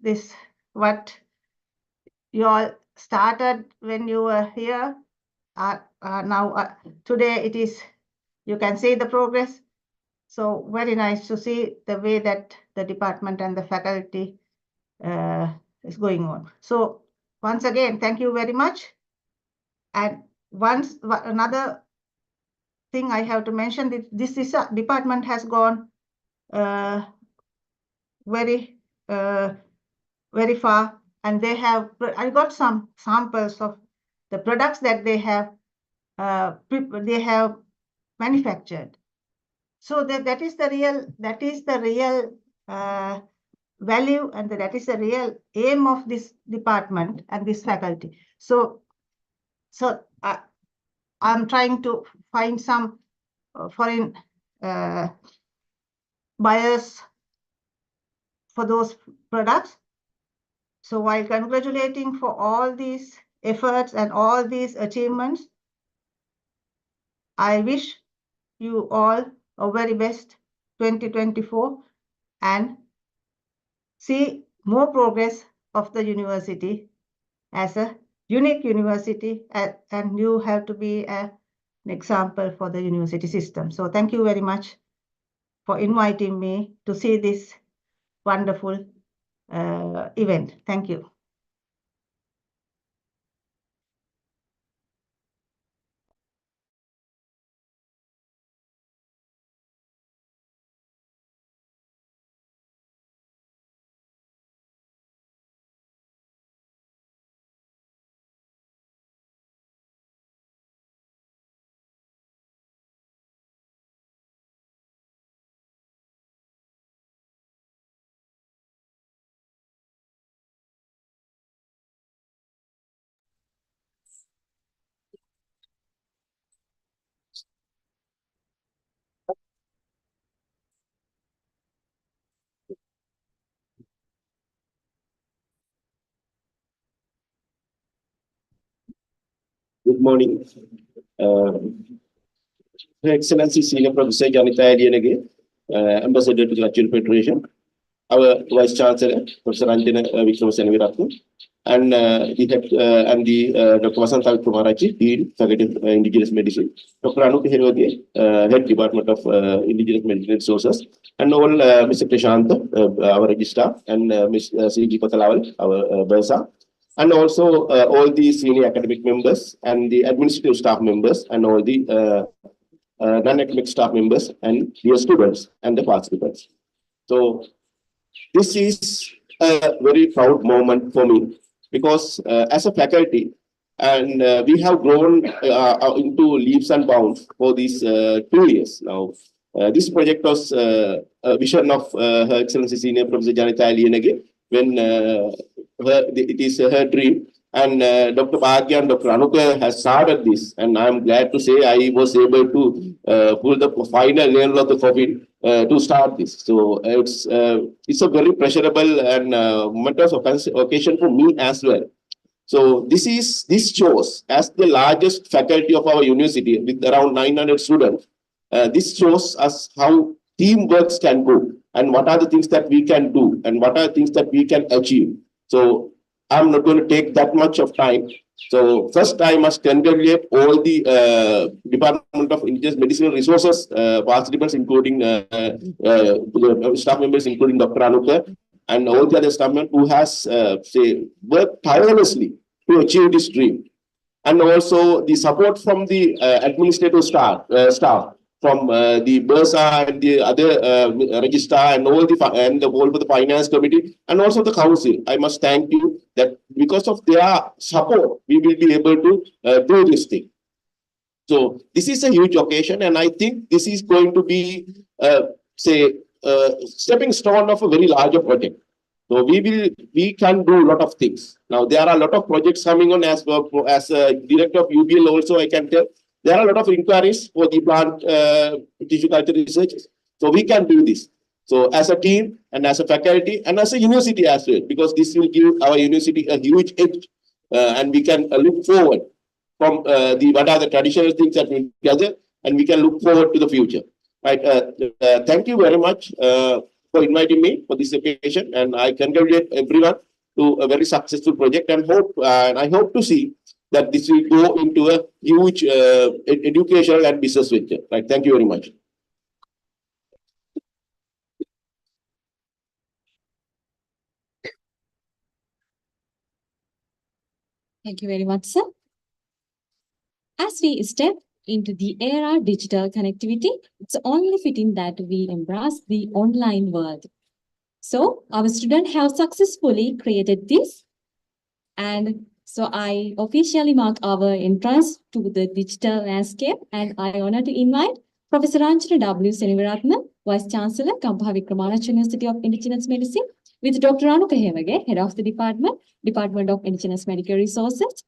This what you all started when you were here. Now today it is, you can see the progress. So very nice to see the way that the department and the faculty is going on. So once again, thank you very much. And another thing I have to mention, this department has gone very far, and I got some samples of the products that they have manufactured. So that is the real value, and that is the real aim of this department and this faculty. So I'm trying to find some foreign buyers for those products. So while congratulating for all these efforts and all these achievements, I wish you all a very best 2024 and see more progress of the university as a unique university, and you have to be an example for the university system. So thank you very much for inviting me to see this wonderful event. Thank you. Good morning. Her Excellency Senior Professor Janita Aliyanage, Ambassador to the Cultural Federation, our Vice Chancellor, Professor Anjana Wickramasenaviratne, and the head and the Dr. Vasantha Kumarachi, Dean, Faculty of Indigenous Medicine, Dr. Anup Herwage, Head Department of Indigenous Medical Resources, and all Mr. Prashant, our registrar, and Ms. C.G. Kotalawal, our Bursa, and also all the senior academic members and the administrative staff members and all the non-academic staff members and dear students and the participants. So this is a very proud moment for me because as a faculty, and we have grown into leaps and bounds for these 2 years now. This project was a vision of Her Excellency Senior Professor Janita Aliyanage when it is her dream. And Dr. Bhagya and Dr. Anuka has started this, and I'm glad to say I was able to pull the final nail of the coffin to start this. So it's a very pleasurable and momentous occasion for me as well. So this shows as the largest faculty of our university with around 900 students. This shows us how teamwork can go and what are the things that we can do and what are the things that we can achieve. So I'm not going to take that much of time. So first I must congratulate all the Department of Indigenous Medicinal Resources participants, including staff members, including Dr. Anuka, and all the other staff members who has worked tirelessly to achieve this dream. And also the support from the administrative staff from the Bursa and the other registrar and all the finance committee and also the council. I must thank you that because of their support, we will be able to do this thing. So this is a huge occasion, and I think this is going to be, stepping stone of a very larger project. So we can do a lot of things. Now there are a lot of projects coming on as director of UBL also I can tell. There are a lot of inquiries for the plant tissue culture research. So we can do this. So as a team and as a faculty and as a university as well, because this will give our university a huge edge and we can look forward from what are the traditional things that we gather and we can look forward to the future. Right. Thank you very much for inviting me for this occasion, and I congratulate everyone to a very successful project and I hope to see that this will go into a huge educational and business venture. Right. Thank you very much. Thank you very much, sir. As we step into the era of digital connectivity, it's only fitting that we embrace the online world. So our students have successfully created this, and so I officially mark our entrance to the digital landscape, and I honor to invite Professor Anjana W. Senaviratne, Vice Chancellor, Kampaha Wickramaratne University of Indigenous Medicine, with Dr. Anuka Herwage, Head of the Department of Indigenous Medical Resources,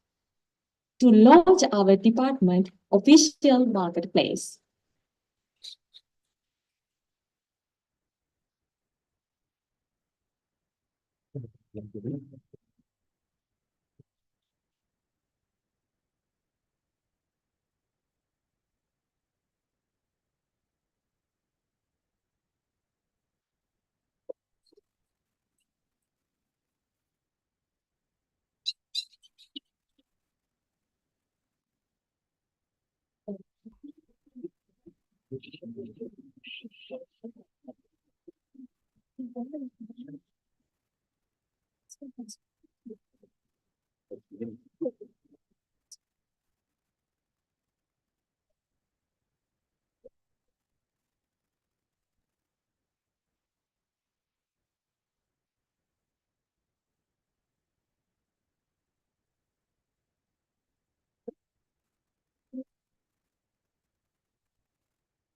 to launch our department official marketplace.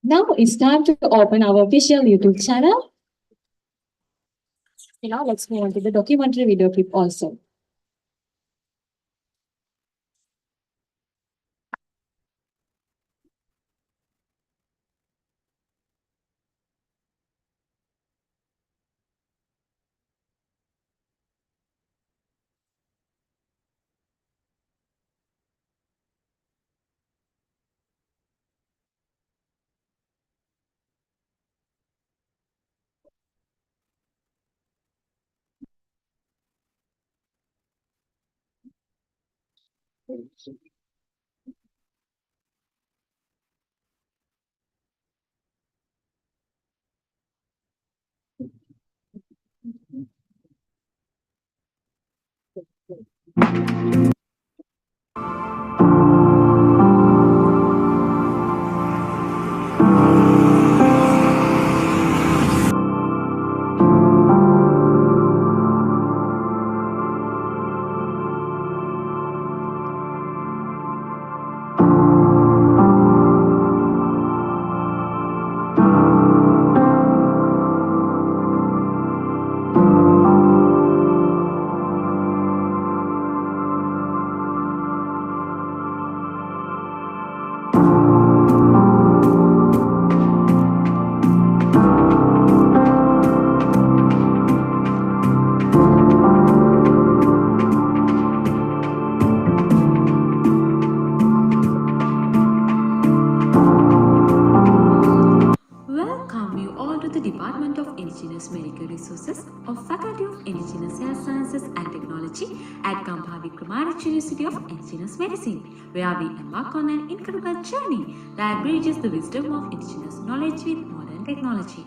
Now it's time to open our official YouTube channel. Now let's move on to the documentary video clip also. Welcome you all to the Department of Indigenous Medical Resources of Faculty of Indigenous Health Sciences and Technology at Gambha Wickramaditya University of Indigenous Medicine, where we embark on an incredible journey that bridges the wisdom of indigenous knowledge with modern technology.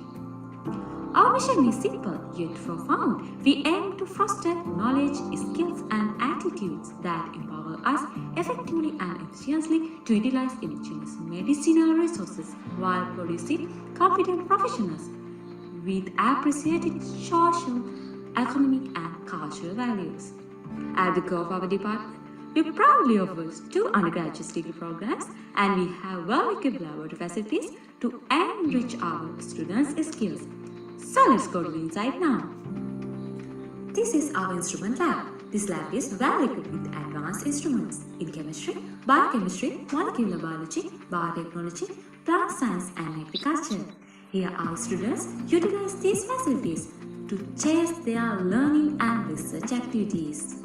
Our mission is simple yet profound. We aim to foster knowledge, skills, and attitudes that empower us effectively and efficiently to utilize indigenous medicinal resources while producing competent professionals with appreciated social, economic, and cultural values. At the core of our department, we proudly offer 2 undergraduate degree programs, and we have well-equipped laboratory facilities to enrich our students' skills. So let's go to the inside now. This is our instrument lab. This lab is well equipped with advanced instruments in chemistry, biochemistry, molecular biology, biotechnology, plant science, and agriculture. Here our students utilize these facilities to chase their learning and research activities.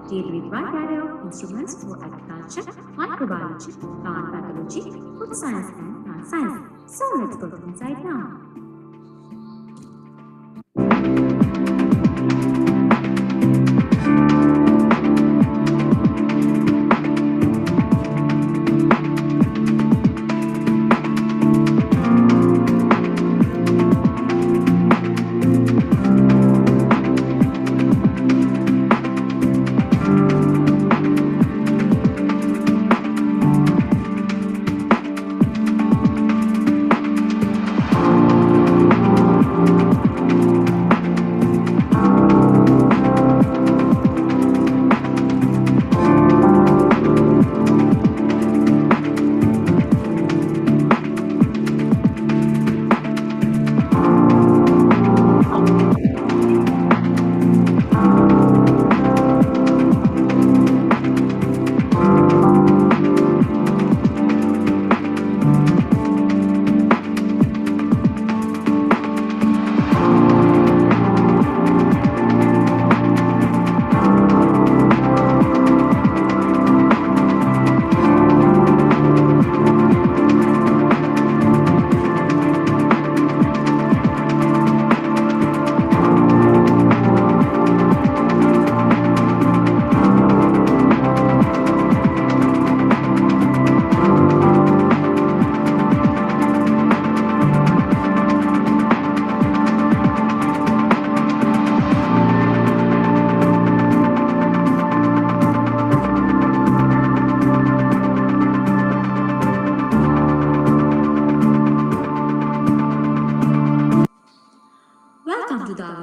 Deal with wide array of instruments for agriculture, microbiology, plant pathology, food science, and plant science. So let's go inside now.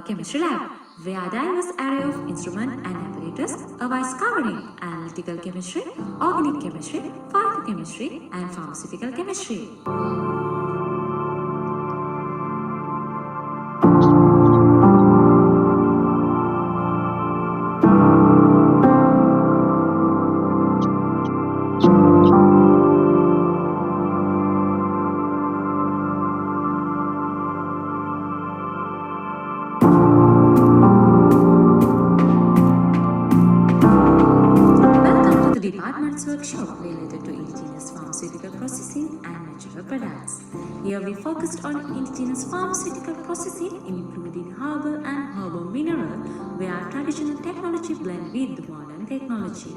chemistry lab, where a diverse array of instruments and apparatus are covering analytical chemistry, organic chemistry, phytochemistry, and pharmaceutical chemistry. Welcome to the department's workshop related to indigenous pharmaceutical processing and natural products. Here we focused on indigenous pharmaceutical processing, including herbal and herbal mineral, where traditional technology blend with the modern technology.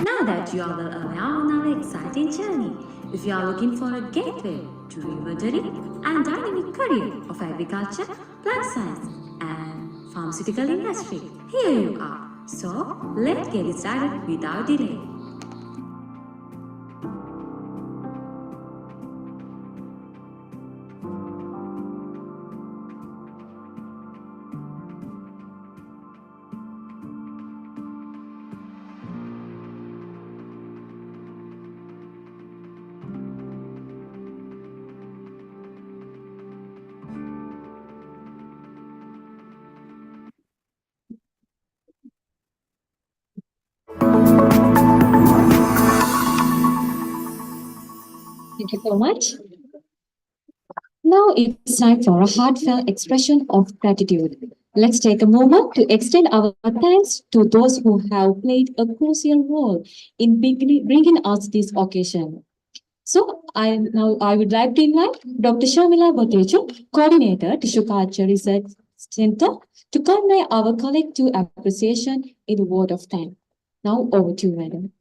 Now that you are well aware on our exciting journey, if you are looking for a gateway to riveting and dynamic career of agriculture, plant science, and pharmaceutical industry, here you are. So let's get started without delay. Thank you so much. Now it's time for a heartfelt expression of gratitude. Let's take a moment to extend our thanks to those who have played a crucial role in bringing us this occasion. So I would like to invite Dr. Shamila Botejo, Coordinator, Tissue Culture Research Center, to convey our collective appreciation in a word of thanks. Now over to you, madam.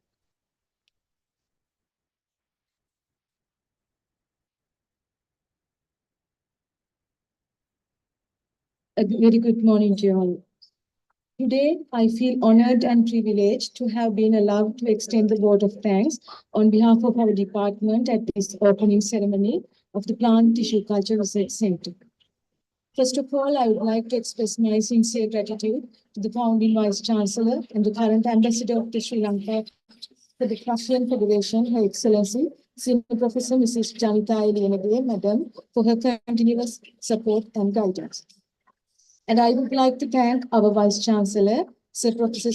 A very good morning to you all. Today, I feel honored and privileged to have been allowed to extend the vote of thanks on behalf of our department at this opening ceremony of the Plant Tissue Culture Research Center. First of all, I would like to express my sincere gratitude to the founding Vice Chancellor and the current Ambassador of Sri Lanka for the Russian Federation, Her Excellency, Senior Professor Mrs. Janita Elianage, Madam, for her continuous support and guidance. And I would like to thank our Vice Chancellor, Sir Professor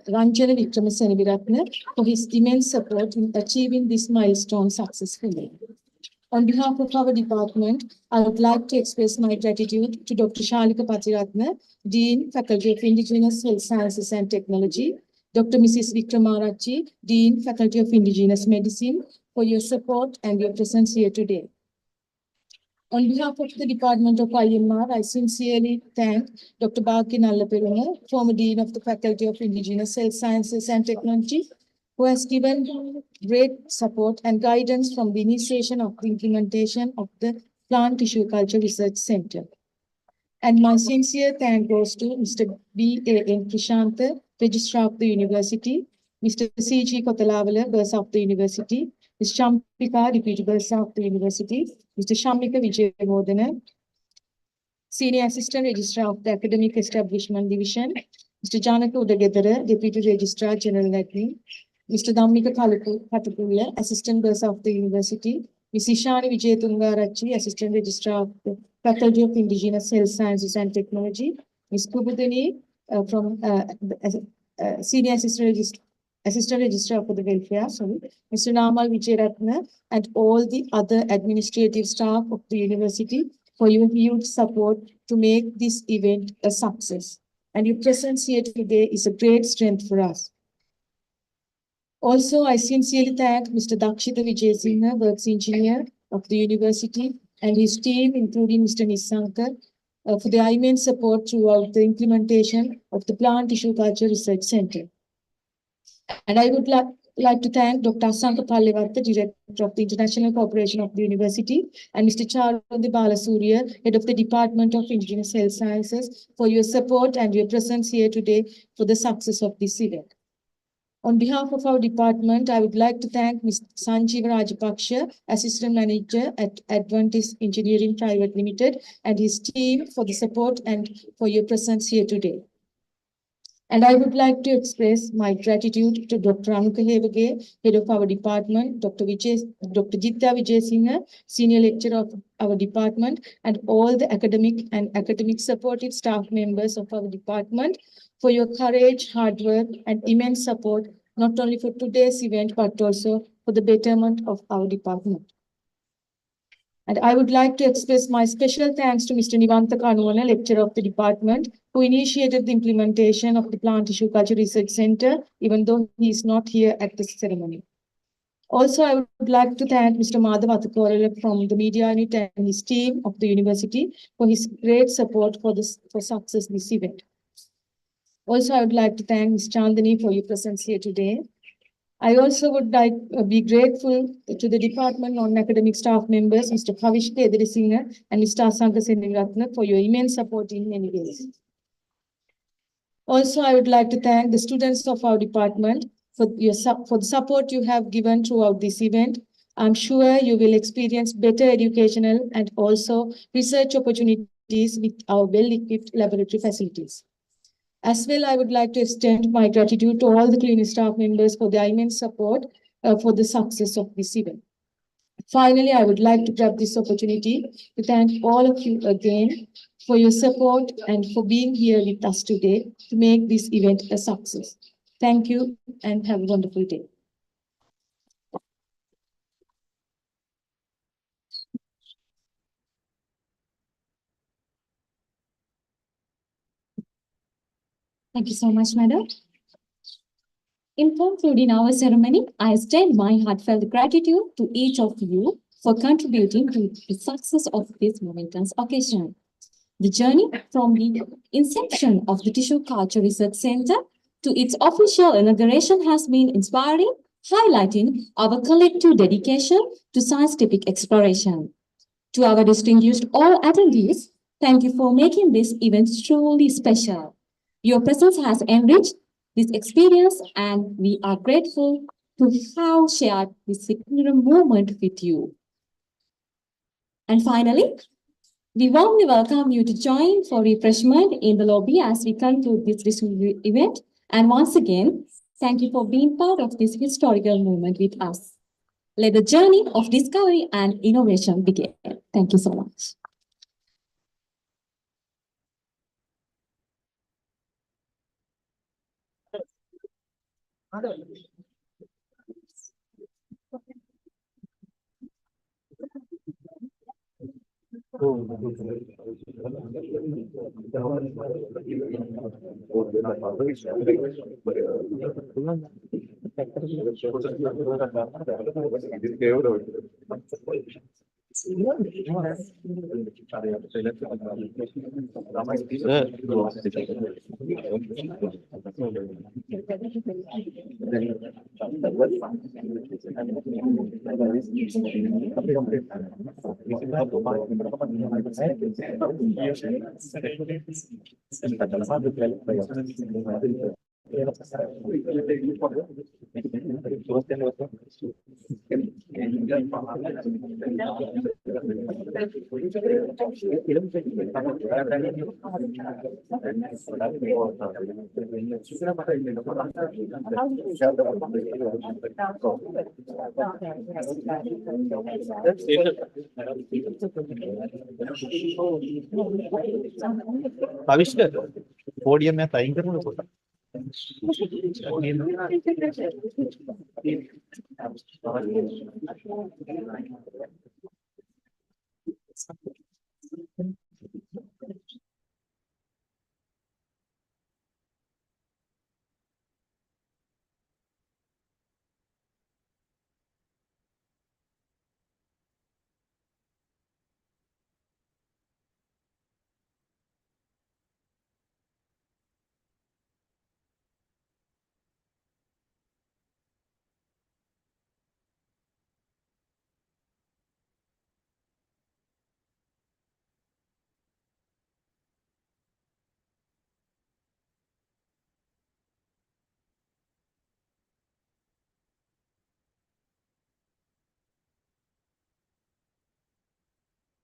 Ranjana Wickramasenaviratne, for his immense support in achieving this milestone successfully. On behalf of our department, I would like to express my gratitude to Dr. Shalika Patiratne, Dean, Faculty of Indigenous Health Sciences and Technology, Dr. Mrs. Wickramarachchi, Dean, Faculty of Indigenous Medicine, for your support and your presence here today. On behalf of the Department of IMR, I sincerely thank Dr. Baki Nallapirunga, former Dean of the Faculty of Indigenous Health Sciences and Technology, who has given great support and guidance from the initiation of the implementation of the Plant Tissue Culture Research Center. And my sincere thanks goes to Mr. B.A.N. Krishantha, Registrar of the University, Mr. C.G. Kotalavala, Bursar of the University, Ms. Champika, Deputy Bursar of the University, Mr. Shammika Vijayamodana, Senior Assistant Registrar of the Academic Establishment Division, Mr. Janaka Udagedara, Deputy Registrar General Admin, Mr. Dhammika Katapula, Assistant Bursar of the University, Ms. Ishani Vijayatungarachi, Assistant Registrar of the Faculty of Indigenous Health Sciences and Technology, Ms. Kubudini from Senior Assistant Registrar for the Welfare, Mr. Namal Vijayaratna, and all the other administrative staff of the university for your huge support to make this event a success. And your presence here today is a great strength for us. Also, I sincerely thank Mr. Dakshita Vijayasinghe, Works Engineer of the University, and his team, including Mr. Nisankar, for their immense support throughout the implementation of the Plant Tissue Culture Research Center. And I would like to thank Dr. Asanka Pallevatta, Director of the International Corporation of the University, and Mr. Charundi Balasurya, Head of the Department of Indigenous Health Sciences, for your support and your presence here today for the success of this event. On behalf of our department, I would like to thank Mr. Sanjeev Rajapaksha, Assistant Manager at Adventist Engineering Private Limited, and his team for the support and for your presence here today. And I would like to express my gratitude to Dr. Anuka Hevage, Head of our department, Dr. Jitha Vijayasinghe, Senior Lecturer of our department, and all the academic and academic supportive staff members of our department for your courage, hard work, and immense support, not only for today's event, but also for the betterment of our department. And I would like to express my special thanks to Mr. Nivanta Kanuwana, Lecturer of the department, who initiated the implementation of the Plant Tissue Culture Research Center, even though he is not here at this ceremony. Also, I would like to thank Mr. Madhav Athukorala from the media unit and his team of the university for his great support for success this event. Also, I would like to thank Ms. Chandani for your presence here today. I also would like to be grateful to the Department Non-Academic Staff members, Mr. Bhavish Kedrisinghe and Mr. Asanka Senniratna, for your immense support in many ways. Also, I would like to thank the students of our department for the support you have given throughout this event. I'm sure you will experience better educational and also research opportunities with our well-equipped laboratory facilities. As well, I would like to extend my gratitude to all the clinical staff members for their immense support for the success of this event. Finally, I would like to grab this opportunity to thank all of you again for your support and for being here with us today to make this event a success. Thank you and have a wonderful day. Thank you so much, Madam. In concluding our ceremony, I extend my heartfelt gratitude to each of you for contributing to the success of this momentous occasion. The journey from the inception of the Tissue Culture Research Center to its official inauguration has been inspiring, highlighting our collective dedication to scientific exploration. To our distinguished all attendees, thank you for making this event truly special. Your presence has enriched this experience, and we are grateful to have shared this significant moment with you. And finally, we warmly welcome you to join for refreshment in the lobby as we conclude this event. And once again, thank you for being part of this historical moment with us. Let the journey of discovery and innovation begin. Thank you so much. आविष्कार podium में time करना होता